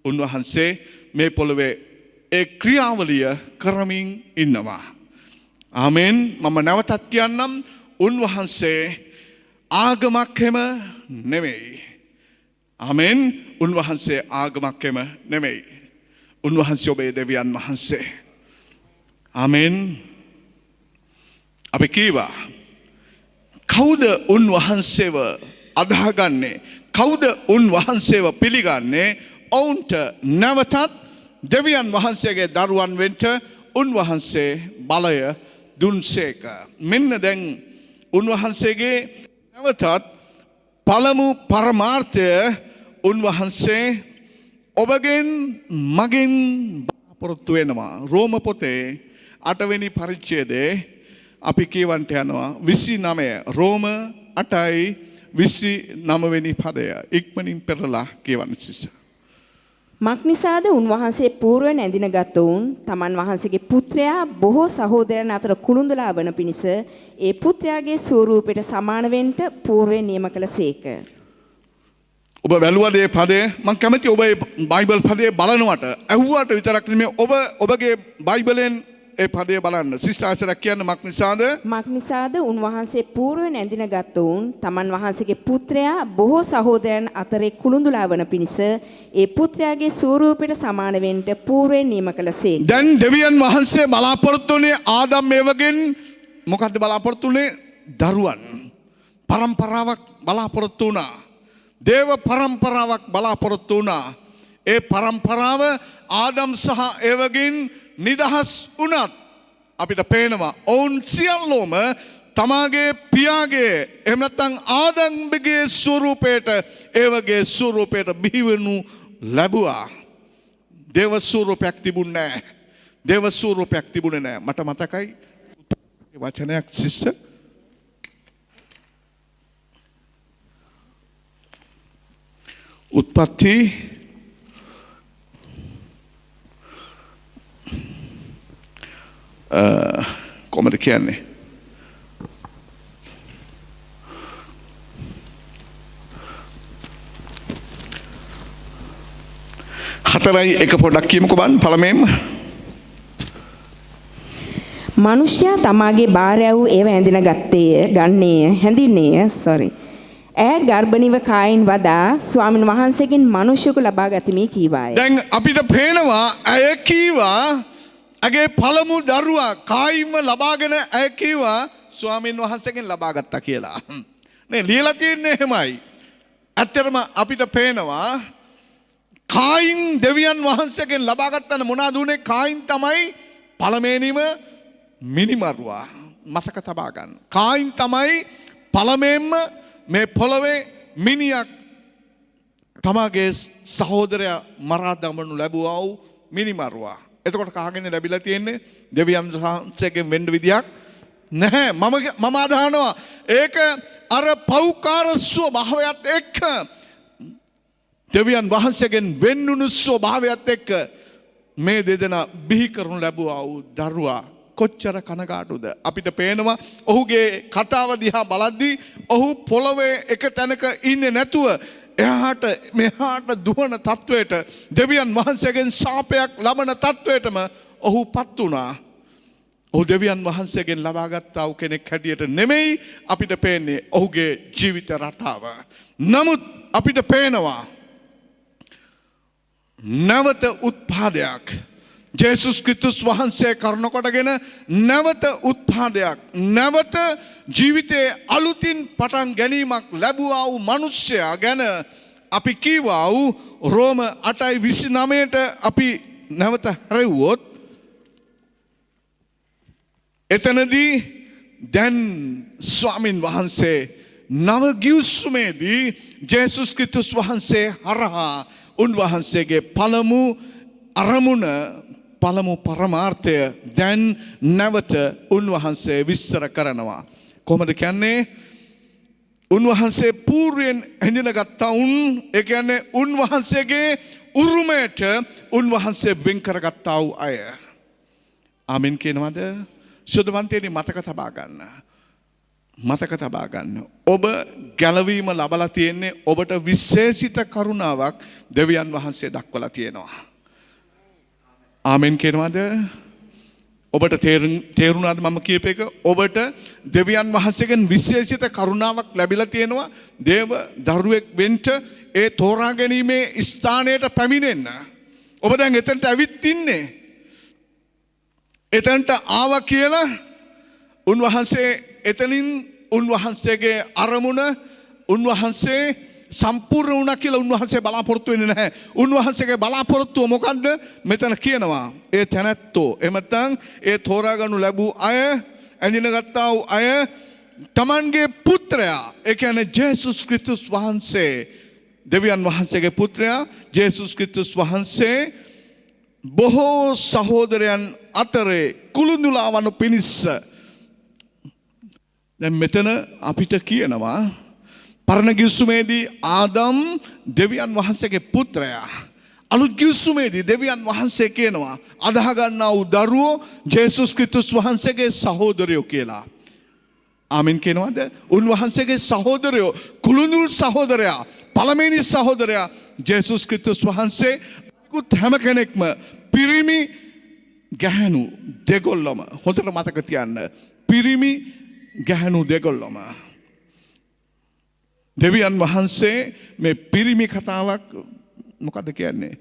උන්වහන්සේ මේ පොළොවේ ඒ ක්‍රියාවලිය කරමින් ඉන්නවා. ආමෙන්. මම නැවතත් කියන්නම් උන්වහන්සේ ආගමක් හැම නෙමෙයි. ආමෙන්. උන්වහන්සේ ආගමක් හැම නෙමෙයි. උන්වහන්සේ ඔබේ දෙවියන් වහන්සේ. ආමෙන්. අපි කීවා කවුද උන්වහන්සේව අදහගන්නේ? කවුද උන්වහන්සේව පිළිගන්නේ? ඔවුන්ට නැවතත් දෙවියන් වහන්සේගේ දරුවන් වෙන්න උන්වහන්සේ බලය දුන්සේක. මෙන්න දැන් උන්වහන්සේගේ නැවතත් පළමු පරමාර්ථය උන්වහන්සේ ඔබගෙන් මගෙන් බලාපොරොත්තු වෙනවා. රෝම පොතේ 8 වෙනි පරිච්ඡේදයේ අපි කියවන්ට යනවා 29 රෝම 8:29 වෙනි පදය. ඉක්මනින් පෙරලා කියවන්න සිස. මක්නිසාද උන්වහන්සේ පූර්වෙන් ඇඳින ගතවුන් තමන් වහන්සේගේ පුත්‍රයා බොහෝ සහෝදරයන් අතර කුළුඳුලා වන පිණිස ඒ පුත්‍රයාගේ ස්වරූපයට සමාන වෙන්න පූර්වෙන් නියම කළසේක. ඔබ වැළුවද මේ පදේ? මම කැමති ඔබ මේ බයිබල් පදේ බලනවට ඇහුවට විතරක් නෙමෙයි ඔබගේ බයිබලෙන් ඒ පදේ බලන්න. ශිෂ්ටාචාරයක් කියන්නේ මක්නිසාද උන්වහන්සේ පූර්වෙන් ඇඳින ගතවුන් තමන් වහන්සේගේ පුත්‍රයා බොහෝ සහෝදරයන් අතරේ කුළුඳුලා වන පිණිස ඒ පුත්‍රයාගේ ස්වරූපයට සමාන වෙන්න පූර්වෙන් නියම කළසේක. දැන් දෙවියන් වහන්සේ බලාපොරොත්තු වුණේ ආදම් ඒවගෙන් මොකද්ද බලාපොරොත්තු වුණේ? දරුවන්. පරම්පරාවක් බලාපොරොත්තු වුණා. දේව පරම්පරාවක් බලාපොරොත්තු වුණා. ඒ පරම්පරාව ආදම් සහ ඒවගෙන් නිදහස් වුණත් අපිට පේනවා ඔවුන් සියල්ලෝම තමාගේ පියාගේ එහෙම නැත්නම් ආදම්ගේ ස්වරූපයට ඒවගේ ස්වරූපයට බිහිවෙනු ලැබුවා. දේව ස්වරූපයක් තිබුණේ නැහැ. දේව ස්වරූපයක් තිබුණේ නැහැ. මට මතකයි වචනයක් සිස්ටර් උත්පත්ති කොහොමද කියන්නේ? හතරයි එක පොඩ්ඩක් කියමුකෝ බලන්න පළමුවෙන්ම. මනුෂ්‍යයා තමාගේ භාර්යාව ඒව හැඳින්නේය. ඈ ගර්භණීව කායින් වදා ස්වාමීන් වහන්සේගෙන් මනුෂ්‍යයෙකු ලබා ගතිමි කීවාය. දැන් අපිට පේනවා ඇය කීවා අගේ පළමු දරුවා කායින්ව ලබාගෙන ඇය කීවා ස්වාමීන් වහන්සේගෙන් ලබා ගත්තා කියලා. නේ ලියලා තියෙන්නේ එහෙමයි. ඇත්තටම අපිට පේනවා කායින් දෙවියන් වහන්සේගෙන් ලබා ගන්න මොනවාද උනේ? කායින් තමයි පළමේනිම මිනිමරුවා. මතක තබා ගන්න. කායින් තමයි පළමෙන්ම මේ පොළවේ මිනියක් තමාගේ සහෝදරයා මරා දමනු ලැබුවා වූ මිනිමරුවා. එතකොට කාගෙන් ලැබිලා තියෙන්නේ? දෙවියන් වහන්සේගෙන් වෙන්න විදියක් නැහැ. මම අදහනවා ඒක අර පෞකාර ස්වභාවයත් එක්ක දෙවියන් වහන්සේගෙන් වෙන්නුණු ස්වභාවයත් එක්ක මේ දෙදෙනා බිහි කරනු ලැබුවා වූ දරුවා කොච්චර කනගාටුද? අපිට පේනවා ඔහුගේ කතාව දිහා බලද්දී ඔහු පොළවේ එක තැනක ඉන්නේ නැතුව එහාට මෙහාට දුවන තත්වයට දෙවියන් වහන්සේගෙන් ශාපයක් ලබන තත්වයටම ඔහු පත් වුණා. ඔහු දෙවියන් වහන්සේගෙන් ලබාගත්තා වූ කෙනෙක් හැටියට නෙමෙයි අපිට පේන්නේ ඔහුගේ ජීවිත රටාව. නමුත් අපිට පේනවා නැවත උත්පාදයක් ජේසුස් ක්‍රිස්තුස් වහන්සේ කරුණකොටගෙන නැවත උත්පාදයක් නැවත ජීවිතයේ අලුතින් පටන් ගැනීමක් ලැබුවා වූ මිනිසයා ගැන අපි කීවා වූ රෝම 8:29ට අපි නැවත හැරෙව්වොත් එතනදී දැන් ස්වාමින් වහන්සේ නව ගිවිසුමේදී ජේසුස් ක්‍රිස්තුස් වහන්සේ හරහා උන්වහන්සේගේ පළමු අරමුණ පළමු පරමාර්ථය දැන් නැවත උන්වහන්සේ විස්තර කරනවා. කොහොමද කියන්නේ? උන්වහන්සේ පූර්වයෙන් හැඳිනගත්තා උන් ඒ කියන්නේ උන්වහන්සේගේ උරුමයට උන්වහන්සේ වෙන් කරගත්තා වූ අය. ආමෙන් කියනවාද? සුදවන්තයනි මතක තබා ගන්න. මතක තබා ගන්න. ඔබ ගැලවීම ලබලා තියෙන්නේ ඔබට විශේෂිත කරුණාවක් දෙවියන් වහන්සේ දක්වලා තියෙනවා. ආමෙන් කියනවාද? ඔබට තේරුණාද මම කියප එක? ඔබට දෙවියන් වහන්සේගෙන් විශේෂිත කරුණාවක් ලැබිලා තියෙනවා දේව දරුවෙක් වෙන්න ඒ තෝරා ගැනීමේ ස්ථානයට පැමිණෙන්න. ඔබ දැන් එතනට ඇවිත් ඉන්නේ. එතනට ආවා කියලා උන්වහන්සේ එතනින් උන්වහන්සේගේ අරමුණ උන්වහන්සේ සම්පූර්ණ වුණා කියලා උන්වහන්සේ බලාපොරොත්තු වෙන්නේ නැහැ. උන්වහන්සේගේ බලාපොරොත්තුව මොකද්ද? මෙතන කියනවා ඒ තැනැත්තෝ එහෙම නැත්නම් ඒ තෝරා ගන්නු ලැබූ අය ඇඳිනගත්තා වූ අය තමන්ගේ පුත්‍රයා ඒ කියන්නේ ජේසුස් ක්‍රිස්තුස් වහන්සේ දෙවියන් වහන්සේගේ පුත්‍රයා ජේසුස් ක්‍රිස්තුස් වහන්සේ බොහෝ සහෝදරයන් අතරේ කුළුඳුලා වනු පිණිස දැන් මෙතන අපිට කියනවා පරණ ගිවිසුමේදී ආදම් දෙවියන් වහන්සේගේ පුත්‍රයා. අලුත් ගිවිසුමේදී දෙවියන් වහන්සේ කියනවා අදහ ගන්නා වූ දරුවෝ ජේසුස් ක්‍රිස්තුස් වහන්සේගේ සහෝදරයෝ කියලා. ආමෙන් කියනවාද? උන්වහන්සේගේ සහෝදරයෝ, කුළුණුල් සහෝදරයා, පළමුවෙනි සහෝදරයා ජේසුස් ක්‍රිස්තුස් වහන්සේ. කුත් හැම කෙනෙක්ම පිරිමි ගැහැණු දෙගොල්ලම හොඳට මතක තියන්න. පිරිමි ගැහැණු දෙගොල්ලම. දෙවියන් වහන්සේ මේ පිරිමි කතාවක් මොකද කියන්නේ?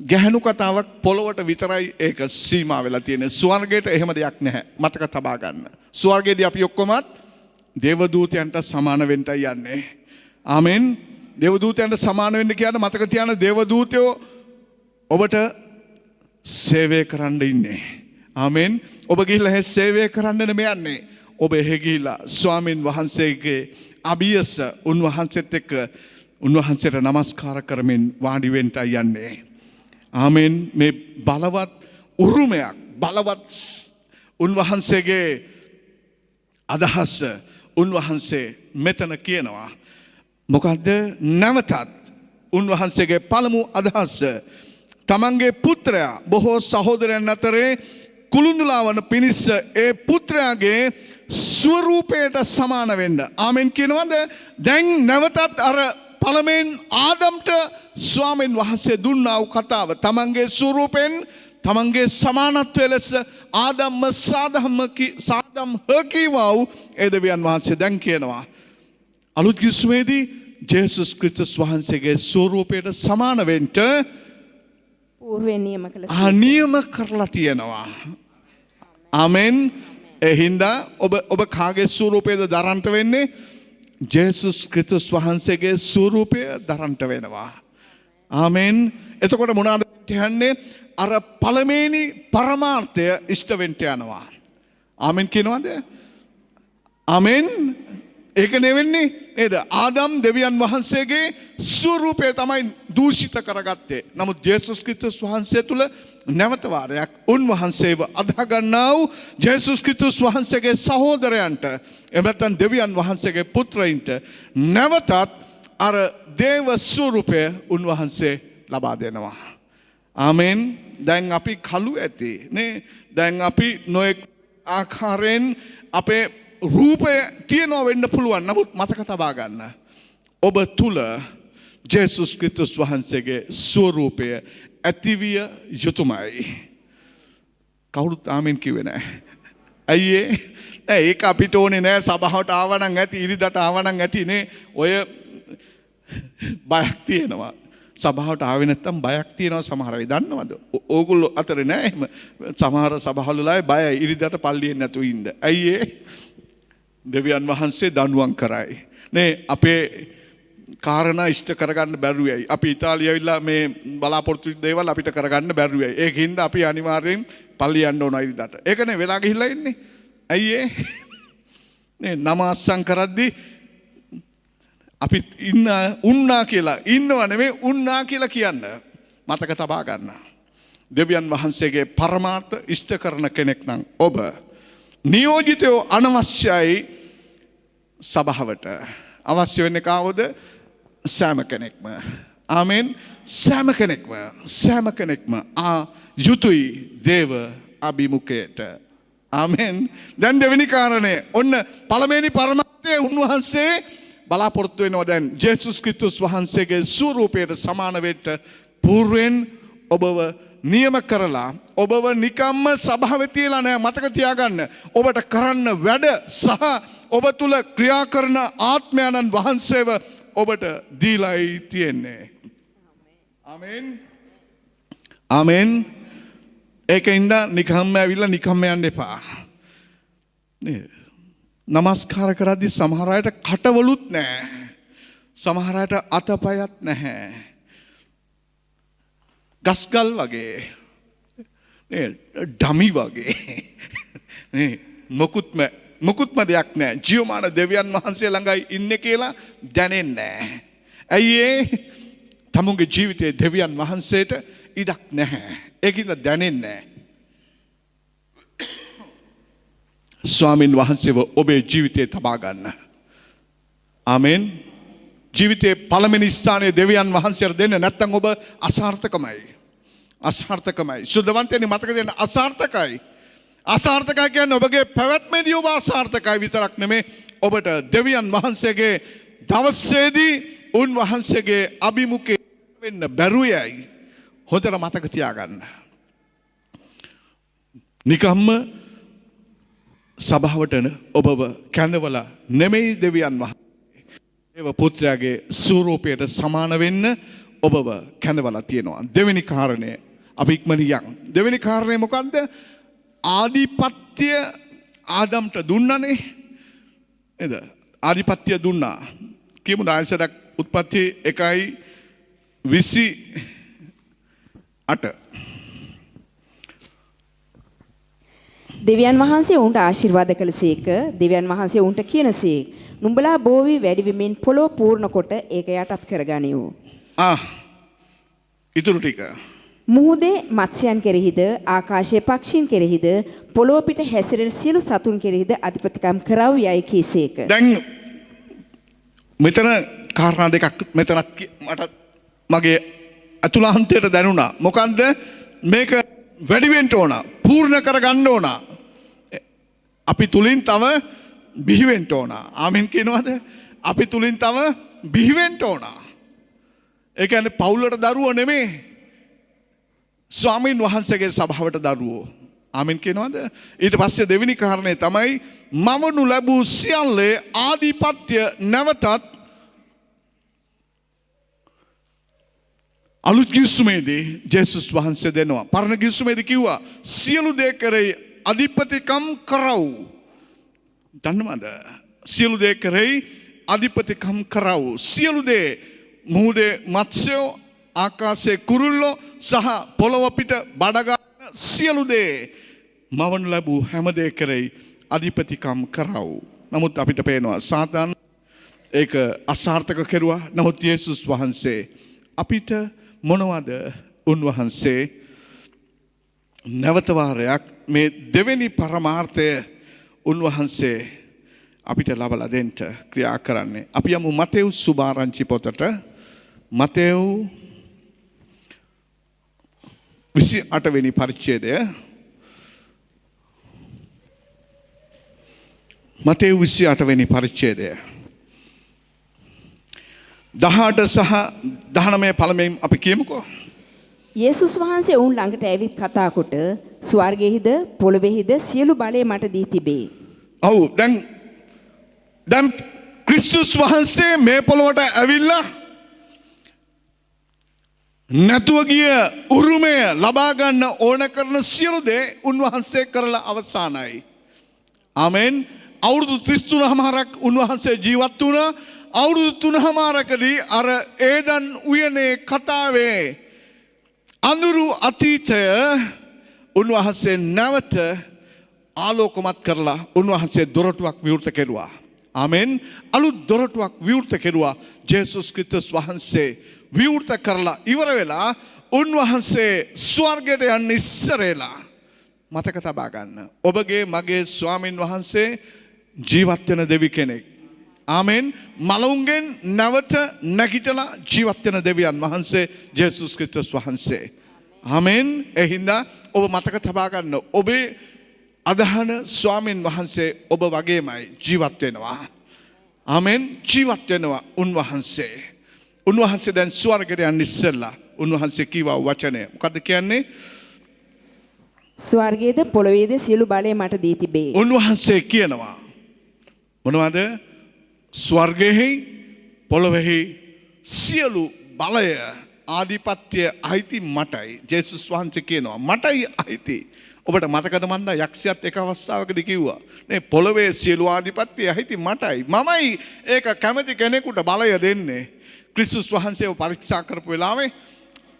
ගැහැණු කතාවක් පොළොවට විතරයි ඒක සීමා වෙලා තියෙන්නේ. ස්වර්ගයට එහෙම දෙයක් නැහැ. මතක තබා ගන්න. ස්වර්ගයේදී අපි ඔක්කොමත් දේවදූතයන්ට සමාන වෙන්නයි යන්නේ. ආමෙන්. දේවදූතයන්ට සමාන වෙන්න කියන්නේ මතක තියාගන්න දේවදූතයෝ ඔබට සේවය කරන්න ඉන්නේ. ආමෙන්. ඔබ ගිහිල්ලා සේවය කරන්න නෙමෙයි යන්නේ. ඔබ එහෙ ගිහිල්ලා ස්වාමින් වහන්සේගේ අභියස උන්වහන්සේත් එක්ක උන්වහන්සේට නමස්කාර කරමින් වාඩි වෙන්න යන්නේ. ආමෙන්. මේ බලවත් උරුමයක්, බලවත් උන්වහන්සේගේ අදහස උන්වහන්සේ මෙතන කියනවා. මොකද්ද? නැවතත් උන්වහන්සේගේ පළමු අදහස තමන්ගේ පුත්‍රයා බොහෝ සහෝදරයන් අතරේ කුළුඳුලා වන පිණිස ඒ පුත්‍රයාගේ ස්වරූපයට සමාන වෙන්න. ආමෙන් කියනවාද? දැන් නැවතත් අර පළමෙන් ආදම්ට ස්වාමීන් වහන්සේ දුන්නා වූ කතාව තමන්ගේ ස්වරූපෙන් තමන්ගේ සමානත්වය ලෙස ආදම්ම සාදම් හකීවා වූ ඒ දෙවියන් වහන්සේ දැන් කියනවා අලුත් ගිවිසුමේදී ජේසුස් ක්‍රිස්තුස් වහන්සේගේ ස්වරූපයට සමාන වෙන්න పూర్වෙන් නියම කළ නියම කරලා තියෙනවා. ආමෙන්. ඒ හින්දා ඔබ කාගේ ස්වරූපයද දරන්නට වෙන්නේ? ජේසුස් ක්‍රිස්තුස් වහන්සේගේ ස්වරූපය දරන්නට වෙනවා. ආමෙන්. එතකොට මොනවාද කියන්නේ? අර පළමේනි පරමාර්ථය ඉෂ්ට වෙන්න යනවා. ආමෙන් කියනවාද? ආමෙන්. ඒක නෙවෙන්නේ නේද? ආදම් දෙවියන් වහන්සේගේ ස්වරූපය තමයි දූෂිත කරගත්තේ. නමුත් ජේසුස් ක්‍රිස්තුස් වහන්සේ තුල නැවත වාරයක් උන්වහන්සේව අදහ ගන්නා වූ ජේසුස් ක්‍රිස්තුස් වහන්සේගේ සහෝදරයන්ට එමෙතන දෙවියන් වහන්සේගේ පුත්‍රයින්ට නැවතත් අර දේව ස්වරූපය උන්වහන්සේ ලබා දෙනවා. ආමෙන්. දැන් අපි කළු ඇති නේ. දැන් අපි නොඑක් ආකාරයෙන් අපේ රූපය තියනවා වෙන්න පුළුවන්. නමුත් මතක තබා ගන්න. ඔබ තුල ජේසුස් ක්‍රිස්තුස් වහන්සේගේ ස්වරූපය ඇතිවිය යුතුමයි. කවුරුත් ආමෙන් කිව්වේ නැහැ. ඇයි ඒ? ඒක අපිට ඕනේ නෑ. සභාවට ආවනම් ඇති, ඉරිදට ආවනම් ඇති නේ. ඔය බයක් තියෙනවා. සභාවට ආවේ නැත්තම් බයක් තියෙනවා සමහර අය. දන්නවද? ඕගොල්ලෝ අතරේ නෑ එහෙම. සමහර සභාවලයි බයයි ඉරිදට පල්ලියෙන් නැතුව ඉන්න. ඇයි ඒ? දෙවියන් වහන්සේ දඬුවම් කරයි. නේ අපේ කාරණා ඉෂ්ට කරගන්න බැරුවයි. අපි ඉතාලිය ඇවිල්ලා මේ බලාපොරොත්තු දේවල් අපිට කරගන්න බැරුවයි. ඒකින්ද අපි අනිවාර්යෙන් පල්ලිය යන්න ඕන ඉරිදට. ඒකනේ වෙලා ගිහිල්ලා ඉන්නේ. ඇයි ඒ? නේ නම අස්සම් කරද්දි අපි උන්නා කියලා ඉන්නව නෙමෙයි උන්නා කියලා කියන්න. මතක තබා ගන්න. දෙවියන් වහන්සේගේ පරමාර්ථ ඉෂ්ට කරන කෙනෙක් නම් ඔබ නියෝජිතයෝ අනවශ්‍යයි සභාවට. අවශ්‍ය වෙන්නේ කාවද? සෑම කෙනෙක්ම. ආමෙන්. සෑම කෙනෙක්ම යුතුයි දේව අභිමුඛයට. ආමෙන්. දැන් දෙවෙනි කාරණය. ඔන්න පළවෙනි පරමාර්ථය උන්වහන්සේ බලාපොරොත්තු වෙනවා දැන් ජේසුස් ක්‍රිස්තුස් වහන්සේගේ ස්වරූපයට සමාන වෙන්න పూర్වෙන් ඔබව නියම කරලා ඔබව නිකම්ම සභාවේ තියලා නෑ. මතක තියාගන්න. ඔබට කරන්න වැඩ සහ ඔබ තුල ක්‍රියා කරන ආත්මයන්න් වහන්සේව ඔබට දීලායි තියෙන්නේ. ආමෙන්. ආමෙන්. ඒකින්ද නිකම්ම ඇවිල්ලා නිකම්ම යන්න එපා. නේ. නමස්කාර කරද්දී සමහර අයට කටවලුත් නැහැ. සමහර අයට අතපයත් නැහැ. ගස්ගල් වගේ නේ ඩමි වගේ නේ මොකුත්ම දෙයක් නැහැ. ජීවමාන දෙවියන් වහන්සේ ළඟයි ඉන්නේ කියලා දැනෙන්නේ නැහැ. ඇයි ඒ? තමුන්ගේ ජීවිතයේ දෙවියන් වහන්සේට ඉඩක් නැහැ. ඒකින්ද දැනෙන්නේ නැහැ. ස්වාමින් වහන්සේව ඔබේ ජීවිතේ තබා ගන්න. ආමෙන්. ජීවිතේ පළවෙනි ස්ථානයේ දෙවියන් වහන්සේට දෙන්න නැත්නම් ඔබ අසාර්ථකමයි. අසාර්ථකමයි. සුද්ධවන්තයනි මතක තියාගන්න අසාර්ථකයි. අසාර්ථකයි කියන්නේ ඔබගේ පැවැත්මේදී ඔබ අසාර්ථකයි විතරක් නෙමෙයි ඔබට දෙවියන් වහන්සේගේ දවසේදී උන්වහන්සේගේ අභිමුඛේ වෙන්න බැරුවයි. හොඳට මතක තියාගන්න. නිකම්ම සභාවට ඔබව කැඳවලා නෙමෙයි දෙවියන් වහන්සේ. ඒව පුත්‍රයාගේ ස්වරූපයට සමාන වෙන්න ඔබව කැඳවලා තියෙනවා. දෙවෙනි කාරණය අපි ඉක්මනින් යන්. දෙවෙනි කාරණය මොකද්ද? ආධිපත්‍ය ආදම්ට දුන්නනේ. නේද? ආධිපත්‍ය දුන්නා. කියමු ආයසරක් උත්පත්ති 1:28. දෙවියන් වහන්සේ උන්ට ආශිර්වාද කළසේක. දෙවියන් වහන්සේ උන්ට කියනසේක. නුඹලා බෝ වී වැඩි වෙමින් පොළොව පූර්ණ කොට ඒක යටත් කරගනිව්. ඉතුරු ටික. මුහුදේ මත්ස්‍යයන් කෙරෙහිද ආකාශයේ පක්ෂීන් කෙරෙහිද පොළොව පිට හැසිරෙන සියලු සතුන් කෙරෙහිද අධිපතිකම් කරව යයි කීසේක. දැන් මෙතන කාරණා දෙකක් මෙතන මට මගේ අතුලාන්තයට දැනුණා. මොකන්ද මේක වැඩි වෙන්න ඕන, පූර්ණ කරගන්න ඕන. අපි තුලින් තව බිහි වෙන්න ඕන. ආමෙන් කියනවාද? අපි තුලින් තව බිහි වෙන්න ඕන. ඒ කියන්නේ පවුලට දරුවෝ නෙමෙයි. ස්වාමීන් වහන්සේගේ සභාවට දරුවෝ. ආමෙන් කියනවාද? ඊට පස්සේ දෙවෙනි කාරණේ තමයි මවනු ලැබූ සියල්ලේ ආධිපත්‍ය නැවතත් අලුත් ගිවිසුමේදී ජේසුස් වහන්සේ දෙනවා. පරණ ගිවිසුමේදී කිව්වා සියලු දේ කරේ අධිපතිකම් කරව්. දන්නවද? සියලු දේ කරේ අධිපතිකම් කරව්. සියලු දේ මුහුදේ මත්ස්‍යෝ ආකාශයේ කුරුල්ලෝ සහ පොළොව පිට බඩගන්න සියලු දේ මවනු ලැබූ හැම දේ කරේ අධිපතිකම් කරව්. නමුත් අපිට පේනවා සාතාන් ඒක අසාර්ථක කෙරුවා. නමුත් යේසුස් වහන්සේ අපිට මොනවද උන්වහන්සේ නැවත වාරයක් මේ දෙවෙනි පරමාර්ථය උන්වහන්සේ අපිට ලබලා දෙන්න ක්‍රියා කරන්නේ. අපි යමු මතෙව් සුභාරංචි පොතට. මතෙව් 28 වෙනි පරිච්ඡේදය. මතෙව් 28 වෙනි පරිච්ඡේදය. 18 සහ 19 පළමුවෙන් අපි කියමුකෝ. යේසුස් වහන්සේ ඔවුන් ළඟට ඇවිත් කතා කොට ස්වර්ගෙහිද පොළොවේහිද සියලු බලය මට දී තිබේ. ඔව් දැන් ක්‍රිස්තුස් වහන්සේ මේ පොළොවට ඇවිල්ලා නැතුව ගිය උරුමය ලබා ගන්න ඕන කරන සියලු දේ උන්වහන්සේ කරලා අවසానයි. ආමෙන්. අවුරුදු 33මාරක් උන්වහන්සේ ජීවත් වුණා. අවුරුදු 3මාරකදී අර ඒදන් උයනේ කතාවේ අඳුරු අතීතය උන්වහන්සේ නැවත ආලෝකමත් කරලා උන්වහන්සේ දොරටුවක් විවෘත කෙරුවා. ආමෙන්. අලුත් දොරටුවක් විවෘත කෙරුවා. ජේසුස් ක්‍රිස්තුස් වහන්සේ විවෘත කරලා ඉවර වෙලා උන්වහන්සේ ස්වර්ගයට යන්න ඉස්සරලා මතක තබා ගන්න. ඔබගේ මගේ ස්වාමින් වහන්සේ ජීවත් වෙන දෙවි කෙනෙක්. ආමෙන්. මලවුන්ගෙන් නැවත නැගිටලා ජීවත් වෙන දෙවියන් වහන්සේ ජේසුස් ක්‍රිස්තුස් වහන්සේ. ආමෙන්. ඒ හින්දා ඔබ මතක තබා ගන්න. ඔබේ අදහන ස්වාමින් වහන්සේ ඔබ වගේමයි ජීවත් වෙනවා. ආමෙන්. ජීවත් වෙනවා උන්වහන්සේ. උන්වහන්සේ දැන් ස්වර්ගයට යන්න ඉස්සෙල්ලා උන්වහන්සේ කීවා වචනය. මොකද්ද කියන්නේ? ස්වර්ගයේද පොළොවේද සියලු බලය මට දී තිබේ. උන්වහන්සේ කියනවා මොනවද? ස්වර්ගයෙහි පොළොවේහි සියලු බලය ආධිපත්‍ය අයිති මටයි. ජේසුස් වහන්සේ කියනවා මටයි අයිති. ඔබට මතකද මන්ද යක්ෂයාත් එක අවස්ථාවකදී කිව්වා නේ පොළොවේ සියලු ආධිපත්‍ය අයිති මටයි. මමයි ඒක කැමති කෙනෙකුට බලය දෙන්නේ. ක්‍රිස්තුස් වහන්සේව පරීක්ෂා කරපු වෙලාවේ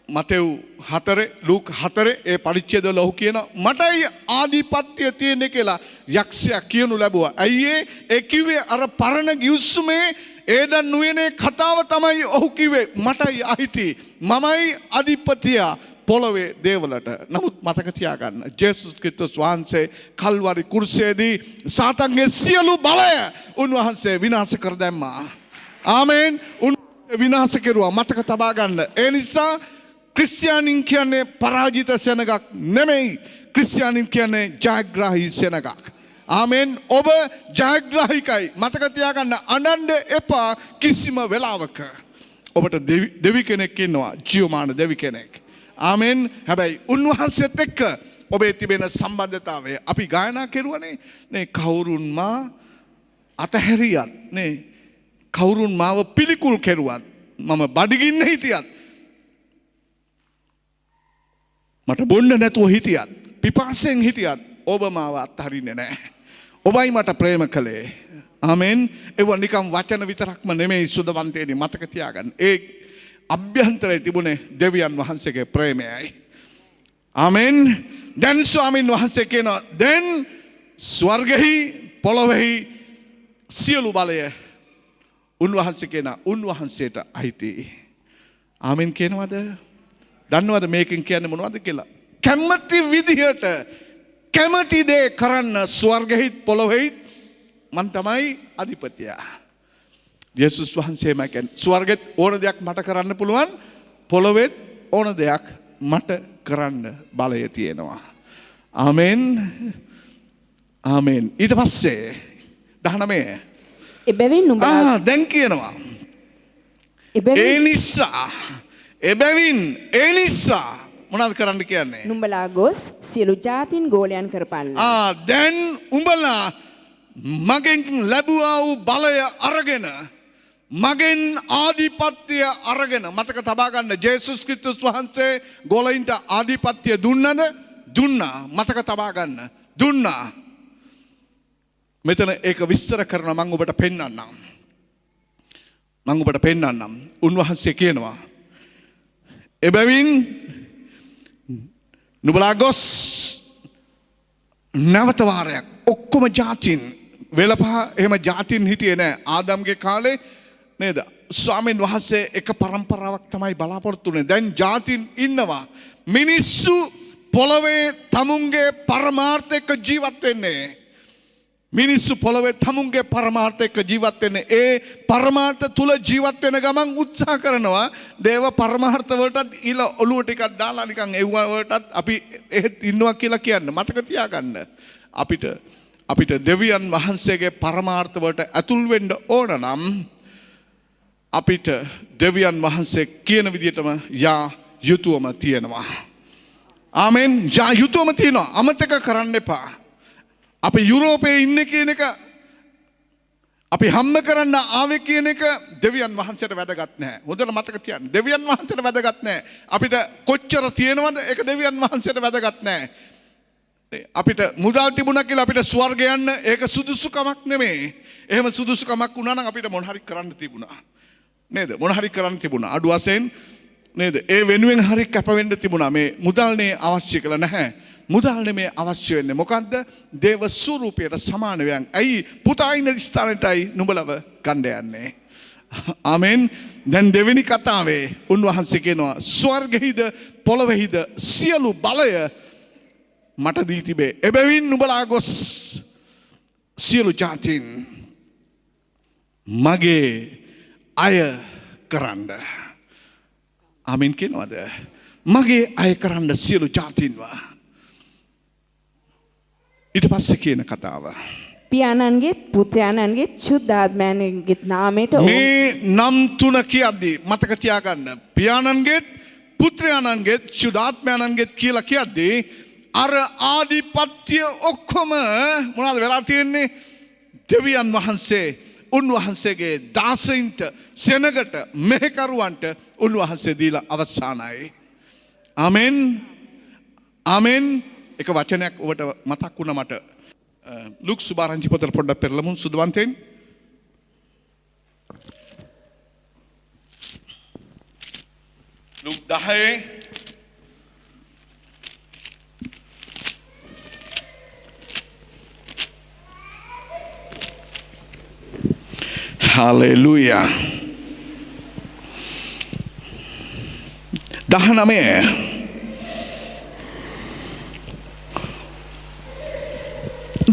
මතෙව් 4 ලූක් 4 ඒ පරිච්ඡේදවල ඔහු කියන මටයි ආධිපත්‍ය තියෙන්නේ කියලා යක්ෂයා කියනු ලැබුවා. ඇයි ඒ කිව්වේ අර පරණ ගිවිසුමේ ඒදන් නුවනේ කතාව තමයි ඔහු කිව්වේ මටයි අයිති. මමයි අධිපතියා. පොළොවේ දේවලට. නමුත් මතක තියාගන්න ජේසුස් ක්‍රිස්තුස් වහන්සේ කල්වරි කුරුසයේදී සාතන්ගේ සියලු බලය උන්වහන්සේ විනාශ කර දැම්මා. ආමෙන්. උන්වහන්සේ විනාශ කෙරුවා. මතක තබා ගන්න. ඒ නිසා ක්‍රිස්තියානින් කියන්නේ පරාජිත සෙනගක් නෙමෙයි. ක්‍රිස්තියානින් කියන්නේ ජයග්‍රාහී සෙනගක්. ආමෙන්. ඔබ ජයග්‍රාහිකයි. මතක තියාගන්න අඬන්න එපා කිසිම වෙලාවක. ඔබට දෙවි කෙනෙක් ඉන්නවා. ජීවමාන දෙවි කෙනෙක්. ආමෙන්. හැබැයි උන්වහන්සේත් එක්ක ඔබේ තිබෙන සම්බන්ධතාවය අපි ගායනා කෙරුවනේ. නේ කවුරුන් මා අතහැරියත් නේ කවුරුන් මාව පිළිකුල් කෙරුවත් මම බඩගින්න හිටියත් මට බොන්න නැතුව හිටියත් පිපාසයෙන් හිටියත් ඔබ මාව අත්හරින්නේ නැහැ. ඔබයි මට ප්‍රේම කළේ. ආමෙන්. ඒව නිකම් වචන විතරක්ම නෙමෙයි සුදවන්තේනි මතක තියාගන්න. ඒ අභ්‍යන්තරයේ තිබුණේ දෙවියන් වහන්සේගේ ප්‍රේමයයි. ආමෙන්. දැන් ස්වාමින් වහන්සේ කියනවා දැන් ස්වර්ගෙහි පොළොවෙහි සියලු බලය උන්වහන්සේ කියන උන්වහන්සේට අයිති. ආමෙන් කියනවද? දන්නවද මේකෙන් කියන්නේ මොනවද කියලා? කැමැති විදිහට කැමැති දේ කරන්න ස්වර්ගෙහි පොළොවෙහි මන් තමයි අධිපතියා. යේසුස් වහන්සේම කියන්නේ ස්වර්ගෙත් ඕන දෙයක් මට කරන්න පුළුවන්, පොළොවෙත් ඕන දෙයක් මට කරන්න බලය තියෙනවා. ආමෙන්. ආමෙන්. ඊට පස්සේ 19 එබැවින් නුඹලා දැන් කියනවා ඒ නිසා මොනවද කරන්න කියන්නේ? නුඹලා ගොස් සියලු ජාතින් ගෝලයන් කරපල්ලා. දැන් උඹලා මගෙන් ලැබුවා වූ බලය අරගෙන මගෙන් ආධිපත්‍ය අරගෙන මතක තබා ගන්න ජේසුස් ක්‍රිස්තුස් වහන්සේ ගෝලයින්ට ආධිපත්‍ය දුන්නද? දුන්නා. මතක තබා ගන්න. දුන්නා. මෙතන ඒක විස්තර කරන මම ඔබට පෙන්නන්නම්. උන්වහන්සේ කියනවා එබැවින් නුඹලා ගොස් නැවත වාරයක් ඔක්කොම ජාතින් වෙලපහ එහෙම ජාතින් හිටියේ නෑ ආදම්ගේ කාලේ නේද? ස්වාමීන් වහන්සේ එක පරම්පරාවක් තමයි බලාපොරොත්තු වෙන්නේ. දැන් ජාතින් ඉන්නවා. මිනිස්සු පොළවේ තමුන්ගේ පරමාර්ථයක ජීවත් වෙන්නේ. මිනිස්සු පොළවේ තමුන්ගේ පරමාර්ථයක ජීවත් වෙන්නේ. ඒ පරමාර්ථ තුල ජීවත් වෙන ගමන් උත්සාහ කරනවා දේව පරමාර්ථ වලටත් ඊළ ඔළුව ටිකක් දාලා නිකන් එව්ව වලටත් අපි එහෙත් ඉන්නවා කියලා කියන්න. මතක තියාගන්න. අපිට දෙවියන් වහන්සේගේ පරමාර්ථ වලට ඇතුල් වෙන්න ඕන නම් අපිට දෙවියන් වහන්සේ කියන විදිහටම යා යුතුයම තියෙනවා. ආමෙන්. යා යුතුයම තියෙනවා. අමතක කරන්න එපා. අපි යුරෝපයේ ඉන්නේ කියන එක අපි හම්බ කරන්න ආවේ කියන එක දෙවියන් වහන්සේට වැදගත් නැහැ. හොඳට මතක තියාගන්න. දෙවියන් වහන්සේට වැදගත් නැහැ. අපිට කොච්චර තියෙනවද ඒක දෙවියන් වහන්සේට වැදගත් නැහැ. අපිට මුදල් තිබුණා කියලා අපිට ස්වර්ගය යන්න ඒක සුදුසුකමක් නෙමෙයි. එහෙම සුදුසුකමක් වුණා නම් අපිට මොන හරි කරන්න තිබුණා. නේද? මොන හරි කරන්න තිබුණා. අඩු වශයෙන් නේද? ඒ වෙනුවෙන් හරි කැප වෙන්න තිබුණා. මේ මුදල්නේ අවශ්‍ය කියලා නැහැ. මුදල් නෙමේ අවශ්‍ය වෙන්නේ. මොකද්ද? දේව ස්වරූපයට සමාන වෙයන්. ඇයි පුතා ඉන්න ස්ථානයටයි නුඹලව ගන්න යන්නේ. ආමෙන්. දැන් දෙවෙනි කතාවේ උන්වහන්සේ කියනවා ස්වර්ගෙහිද පොළොවේහිද සියලු බලය මට දී තිබේ. එබැවින් නුඹලා ගොස් සියලු ජාතීන් මගේ අය කරන්න. ආමෙන් කියනවාද? මගේ අය කරන්න සියලු ජාතීන්ව. ඊට පස්සේ කියන කතාව පියාණන්ගේත් පුත්‍රයාණන්ගේත් සුද්ධාත්මයන්ගේත් නාමයට මේ නම් තුන කියද්දී මතක තියාගන්න. පියාණන්ගේත් පුත්‍රයාණන්ගේත් සුද්ධාත්මයන්ගේත් කියලා කියද්දී අර ආධිපත්‍ය ඔක්කොම මොනවද වෙලා තියෙන්නේ? දෙවියන් වහන්සේ උන්වහන්සේගේ දාසයින්ට සෙනගට මෙහෙකරුවන්ට උන්වහන්සේ දීලා අවසానයි. ආමෙන්. ආමෙන්. එක වචනයක් ඔබට මතක් වුණා මට. ලුක් සුභාරංචි පොතට පොඩ්ඩක් පෙරලමු සුදවන්තෙන්. Look 10 hallelujah. 19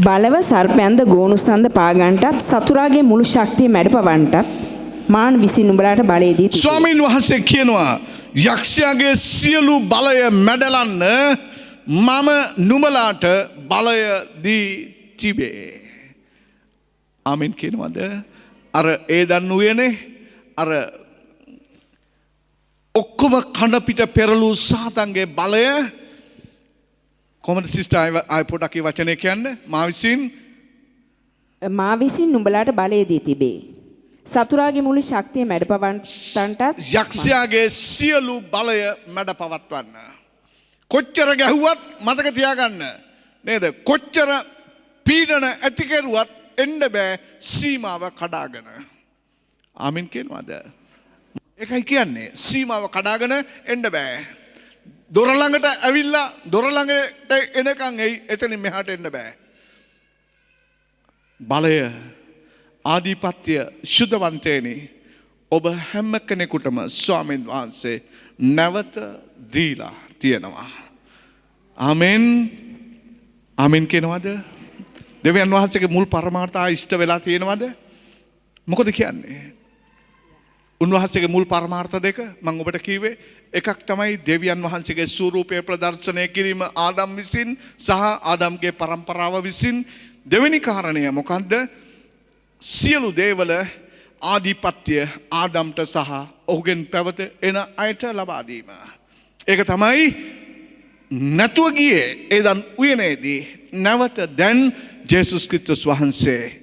බලව සර්පයන්ද ගෝනුසන්ද පාගන්ටත් සතුරාගේ මුළු ශක්තිය මැඩපවන්ටත් මාන් විසින් නුඹලාට බලය දී තිබේ. ස්වාමීන් වහන්සේ කියනවා යක්ෂයාගේ සියලු බලය මැඩලන්න මම නුඹලාට බලය දී තිබේ. ආමෙන් කියනවද? අර ඒ දන්නුවේනේ අර ඔක්කොම කන පිට පෙරළූ සාතන්ගේ බලය කොහොමද සිස්ටර් ආයි පොඩක් ඒ වචනේ කියන්නේ මා විසින් නුඹලාට බලය දී තිබේ. සතුරාගේ මුළු ශක්තිය මැඩපවන්ටත් යක්ෂයාගේ සියලු බලය මැඩපවත්වන්න. කොච්චර ගැහුවත් මතක තියාගන්න නේද? කොච්චර පීඩන ඇති කෙරුවත් එන්න බෑ සීමාව කඩාගෙන. ආමෙන් කියනවාද? ඒකයි කියන්නේ සීමාව කඩාගෙන එන්න බෑ. දොර ළඟට ඇවිල්ලා දොර ළඟට එනකන් එතනින් මෙහාට එන්න බෑ. බලය ආධිපත්‍ය ශුද්ධවන්තේනි ඔබ හැම කෙනෙකුටම ස්වාමීන් වහන්සේ නැවත දීලා තියෙනවා. ආමෙන් ආමෙන් කියනවාද? දෙවියන් වහන්සේගේ මුල් පරමාර්ථය ඉෂ්ට වෙලා තියෙනවද? මොකද කියන්නේ? උන්වහන්සේගේ මුල් පරමාර්ථ දෙක මම ඔබට කිව්වේ එකක් තමයි දෙවියන් වහන්සේගේ ස්වරූපය ප්‍රදර්ශනය කිරීම ආදම් විසින් සහ ආදම්ගේ පරම්පරාව විසින්. දෙවෙනි කාරණය මොකද්ද? සියලු දේවල ආධිපත්‍ය ආදම්ට සහ ඔහුගෙන් පැවත එන අයට ලබා දීම. ඒක තමයි නැතුව ගියේ එදන් උයනේදී නැවත දැන් ජේසුස් ක්‍රිස්තුස් වහන්සේ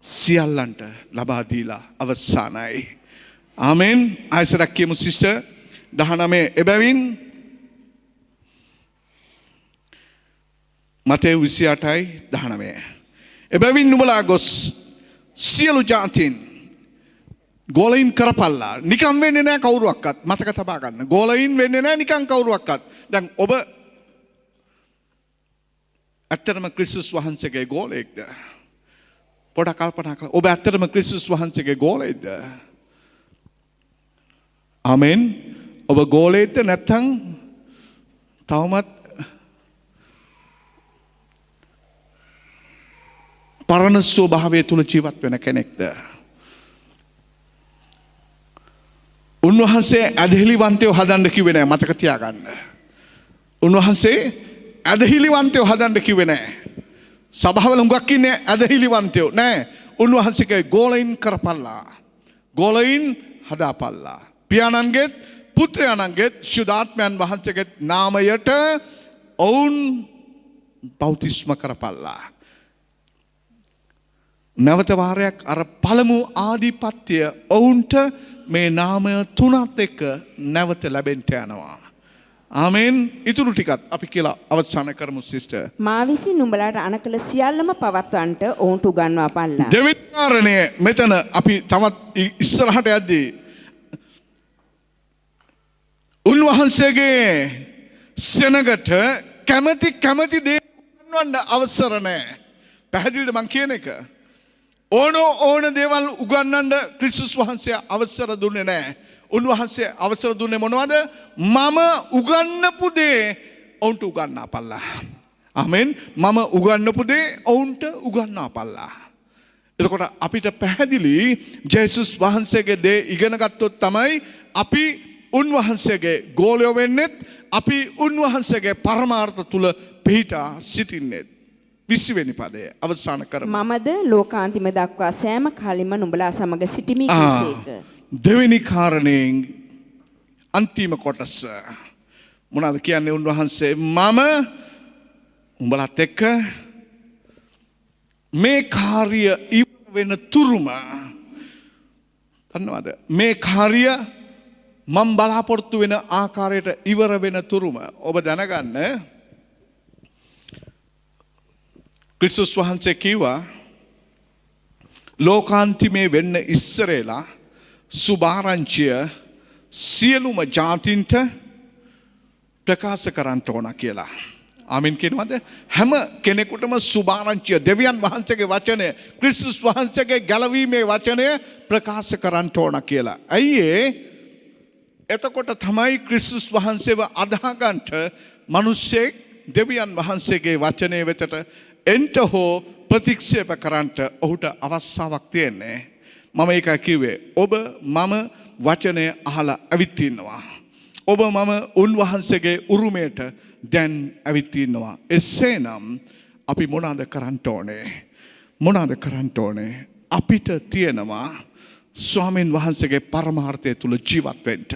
සියල්ලන්ට ලබා දීලා අවසానයි. ආමෙන්. ආයසරක් කියමු සිස්ටර් 19 එබැවින් මතේ 28:19 එබැවින් නුඹලා ගොස් සියලු ජාතීන් ගෝලයින් කරපල්ලා. නිකම් වෙන්නේ නැහැ කවුරුවක්වත්. මතක තබා ගන්න. ගෝලයින් වෙන්නේ නැහැ නිකම් කවුරුවක්වත්. දැන් ඔබ ඇත්තටම ක්‍රිස්තුස් වහන්සේගේ ගෝලයෙක්ද? පොඩක් කල්පනා කරලා ඔබ ඇත්තටම ක්‍රිස්තුස් වහන්සේගේ ගෝලයෙක්ද? ආමෙන්. ඔබ ගෝලයෙක්ද නැත්නම් තවමත් පරණ ස්වභාවය තුල ජීවත් වෙන කෙනෙක්ද? උන්වහන්සේ ඇදහිලිවන්තයෝ හදන්න කිව්වේ නෑ. මතක තියාගන්න. උන්වහන්සේ ඇදහිලිවන්තයෝ හදන්න කිව්වේ නෑ. සභාවල හුඟක් ඉන්නේ ඇදහිලිවන්තයෝ නෑ. උන්වහන්සේගේ ගෝලයින් කරපල්ලා. ගෝලයින් හදාපල්ලා. පියාණන්ගේත් පුත්‍රයාණන්ගේත් ශුද්ධාත්මයන් වහන්සේගේ නාමයට ඔවුන් බෞතිස්ම කරපල්ලා. නැවත වාරයක් අර පළමු ආධිපත්‍ය ඔවුන්ට මේ නාමය තුනත් එක්ක නැවත ලැබෙන්න යනවා. ආමෙන්. ඊටු ටිකත් අපි කියලා අවසන් කරමු සිස්ටර්. මා විසින් නුඹලාට අනකල සියල්ලම පවත්වන්නට ඔවුන්ට උගන්වා පල්ලා. දෙවෙනි කාරණය මෙතන අපි තවත් ඉස්සරහට යද්දී උන්වහන්සේගේ සෙනගට කැමති දේ උගන්වන්න අවසර නැහැ. පැහැදිලිද මං කියන එක? ඕන දේවල් උගන්වන්න ක්‍රිස්තුස් වහන්සේ අවසර දුන්නේ නැහැ. උන්වහන්සේ අවසර දුන්නේ මොනවද? මම උගන්වපු දේ ඔවුන්ට උගන්වාපල්ලා. ආමෙන්. මම උගන්වපු දේ ඔවුන්ට උගන්වාපල්ලා. එතකොට අපිට පැහැදිලි ජේසුස් වහන්සේගේ දේ ඉගෙන ගත්තොත් තමයි අපි උන්වහන්සේගේ ගෝලයෝ වෙන්නේ. අපි උන්වහන්සේගේ පරමාර්ථ තුල පිහිටා සිටින්නේ. 20 වෙනි පදය අවසන් කරමු. මමද ලෝකාන්තිම දක්වා සෑම කලින්ම නුඹලා සමග සිටිමි කිසේක. දෙවෙනි කාරණයෙන් අන්තිම කොටස මොනවද කියන්නේ? උන්වහන්සේ මම උඹලත් එක්ක මේ කාර්ය ඉවර වෙන තුරුම දන්නවද? මේ කාර්ය මම බලාපොරොත්තු වෙන ආකාරයට ඉවර වෙන තුරුම ඔබ දැනගන්න ක්‍රිස්තුස් වහන්සේ කිව්වා ලෝකාන්තිමේ වෙන්න ඉස්සරේලා සුභාරංචිය සියලුම ජාතින්ට ප්‍රකාශ කරන්න ඕන කියලා. ආමෙන් කියනවාද? හැම කෙනෙකුටම සුභාරංචිය දෙවියන් වහන්සේගේ වචනය ක්‍රිස්තුස් වහන්සේගේ ගැලවීමේ වචනය ප්‍රකාශ කරන්න ඕන කියලා. ඇයි එතකොට තමයි ක්‍රිස්තුස් වහන්සේව අදහා ගන්නට මිනිස්සෙක් දෙවියන් වහන්සේගේ වචනය වෙතට එන්ට හෝ ප්‍රතික්ෂේප කරන්නට ඔහුට අවස්ථාවක් තියෙන්නේ. මම ඒක කිව්වේ ඔබ මම වචනය අහලා ඇවිත් ඉන්නවා. ඔබ මම උන්වහන්සේගේ උරුමයට දැන් ඇවිත් ඉන්නවා. එසේනම් අපි මොනවාද කරන්න ඕනේ? මොනවාද කරන්න ඕනේ? අපිට තියෙනවා ස්වාමීන් වහන්සේගේ පරමාර්ථය තුල ජීවත් වෙන්න.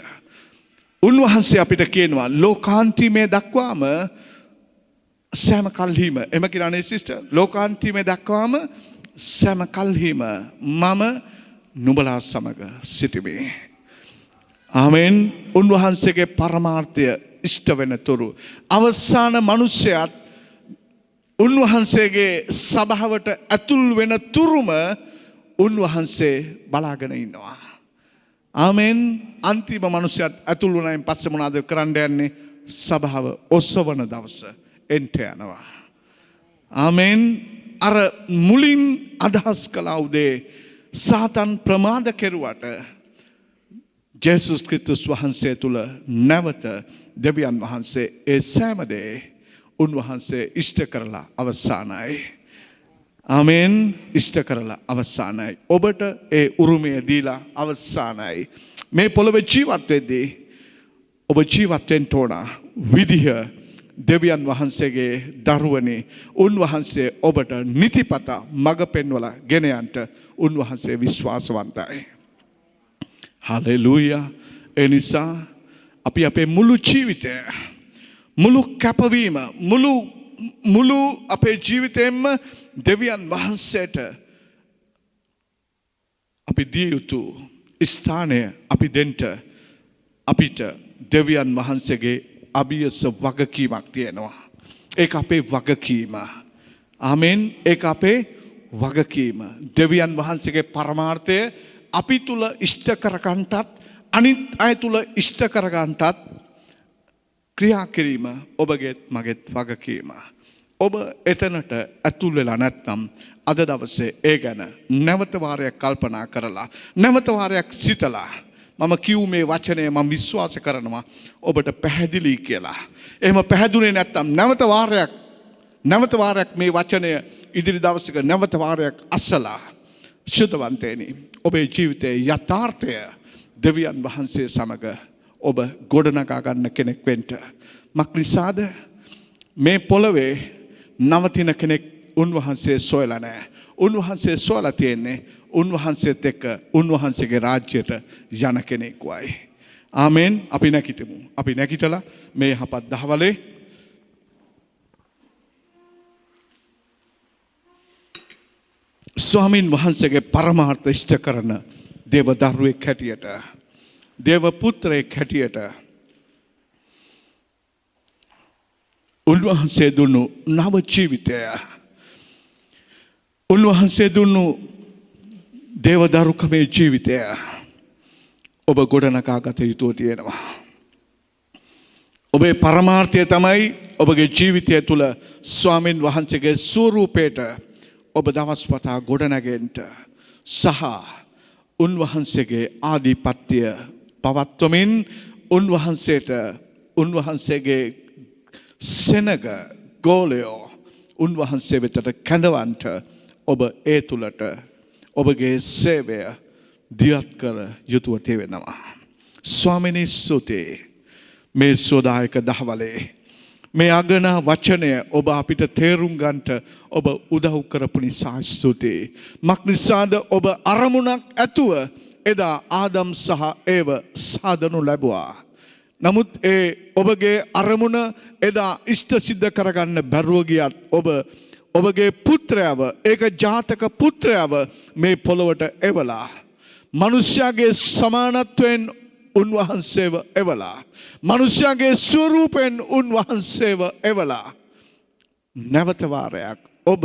උන්වහන්සේ අපිට කියනවා ලෝකාන්තිමේ දක්වාම සෑම කල්හිම එම කියලානේ සිස්ටර් ලෝකාන්තිමේ දක්වාම සෑම කල්හිම මම නුඹලා සමග සිටිමි. ආමෙන්. උන්වහන්සේගේ පරමාර්ථය ඉෂ්ට වෙන තුරු අවසාන මිනිසයාත් උන්වහන්සේගේ සභාවට ඇතුල් වෙන තුරුම උන්වහන්සේ බලාගෙන ඉන්නවා. ආමෙන්. අන්තිම මිනිසයාත් ඇතුල් වුණායින් පස්සේ මොනවද කරන්න යන්නේ? සභාව ඔසවන දවස එන්ට යනවා. ආමෙන්. අර මුලින් අදහස් කළා උදේ සාතන් ප්‍රමාද කෙරුවට ජේසුස් ක්‍රිස්තුස් වහන්සේ තුල නැවත දෙවියන් වහන්සේ ඒ සෑම දේ උන්වහන්සේ ඉෂ්ට කරලා අවසానයි. ආමෙන්. ඉෂ්ට කරලා අවසానයි. ඔබට ඒ උරුමය දීලා අවසానයි. මේ පොළොවේ ජීවත් වෙද්දී ඔබ ජීවත් වෙන්න ඕන විදිහ දෙවියන් වහන්සේගේ දරුවනේ උන්වහන්සේ ඔබට නිතිපත මඟ පෙන්වලා ගෙන යන්න උන්වහන්සේ විශ්වාසවන්තයි. හලෙලූයා. ඒ නිසා අපි අපේ මුළු ජීවිතය මුළු කැපවීම මුළු අපේ ජීවිතයෙන්ම දෙවියන් වහන්සේට අපි දිය යුතු ස්ථානය අපි දෙන්න අපිට දෙවියන් වහන්සේගේ අභියස වගකීමක් තියෙනවා. ඒක අපේ වගකීම. ආමෙන්. ඒක අපේ වගකීම. දෙවියන් වහන්සේගේ පරමාර්ථය අපි තුල ඉෂ්ට කරගන්නටත් අනිත් අය තුල ඉෂ්ට කරගන්නටත් ක්‍රියා කිරීම ඔබගේත් මගේත් වගකීම. ඔබ එතනට ඇතුල් වෙලා නැත්නම් අද දවසේ ඒ ගැන නැවත වාරයක් කල්පනා කරලා නැවත වාරයක් සිතලා මම කියු මේ වචනය මම විශ්වාස කරනවා ඔබට පැහැදිලි කියලා. එහෙම පැහැදුනේ නැත්නම් නැවත වාරයක් මේ වචනය ඉදිරි දවසක නැවත වාරයක් අසලා ශුද්ධවන්තේනි ඔබේ ජීවිතයේ යථාර්ථය දෙවියන් වහන්සේ සමග ඔබ ගොඩනගා ගන්න කෙනෙක් වෙන්න. මක්නිසාද මේ පොළවේ නවතින කෙනෙක් උන්වහන්සේ සොයලා නැහැ. උන්වහන්සේ සොයලා තියෙන්නේ උන්වහන්සේත් එක්ක උන්වහන්සේගේ රාජ්‍යයට යන කෙනෙක් වයි. ආමෙන්. අපි නැගිටමු. අපි නැගිටලා මේ හපත් දහවලේ ස්වාමීන් වහන්සේගේ පරමාර්ථ ඉෂ්ට කරන දේව දරුවෙක් හැටියට දේව පුත්‍රයෙක් හැටියට උන්වහන්සේ දුන්නු නව ජීවිතය උන්වහන්සේ දුන්නු දේවදරුකමේ ජීවිතය ඔබ ගොඩනගා ගත යුතු තියෙනවා. ඔබේ පරමාර්ථය තමයි ඔබගේ ජීවිතය තුළ ස්වාමීන් වහන්සේගේ ස්වරූපයට ඔබ දවස්වතා ගොඩනගෙන්න සහ උන්වහන්සේගේ ආධිපත්‍ය පවත්වමින් උන්වහන්සේගේ සෙනග ගෝලයෝ උන්වහන්සේ වෙතට කැඳවන්ට ඔබ ඒ තුළට ඔබගේ සේවය දියත් කර යුතුව තිබෙනවා. ස්වාමිනී ස්තුතියි මේ සෝදායක දහවලේ මේ අගනා වචනය ඔබ අපිට තේරුම් ගන්නට ඔබ උදව් කරපු නිසා ස්තුතියි. මක්නිසාද ඔබ අරමුණක් ඇතුව එදා ආදම් සහ ඒව සාදනු ලැබුවා. නමුත් ඒ ඔබගේ අරමුණ එදා ඉෂ්ට සිද්ධ කරගන්න බැරුව ගියත් ඔබගේ පුත්‍රයව ඒක ජාතක පුත්‍රයව මේ පොළොවට එවලා මිනිස්යාගේ සමානත්වයෙන් උන්වහන්සේව එවලා මිනිස්යාගේ ස්වරූපයෙන් උන්වහන්සේව එවලා නැවත වාරයක් ඔබ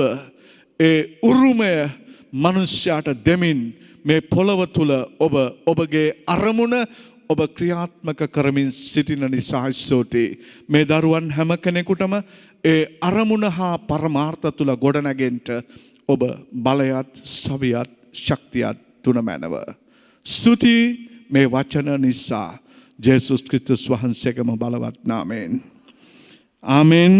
ඒ උරුමය මිනිස්යාට දෙමින් මේ පොළොව තුල ඔබගේ අරමුණ ඔබ ක්‍රියාත්මක කරමින් සිටින නිසා ස්තුතියි. මේ දරුවන් හැම කෙනෙකුටම ඒ අරමුණ හා පරමාර්ථ තුල ගොඩනගෙන්න ඔබ බලයත් සවියත් ශක්තියත් තුනමැනව. ස්තුතියි මේ වචන නිසා ජේසුස් ක්‍රිස්තුස් වහන්සේගේම බලවත් නාමයෙන්. ආමෙන්.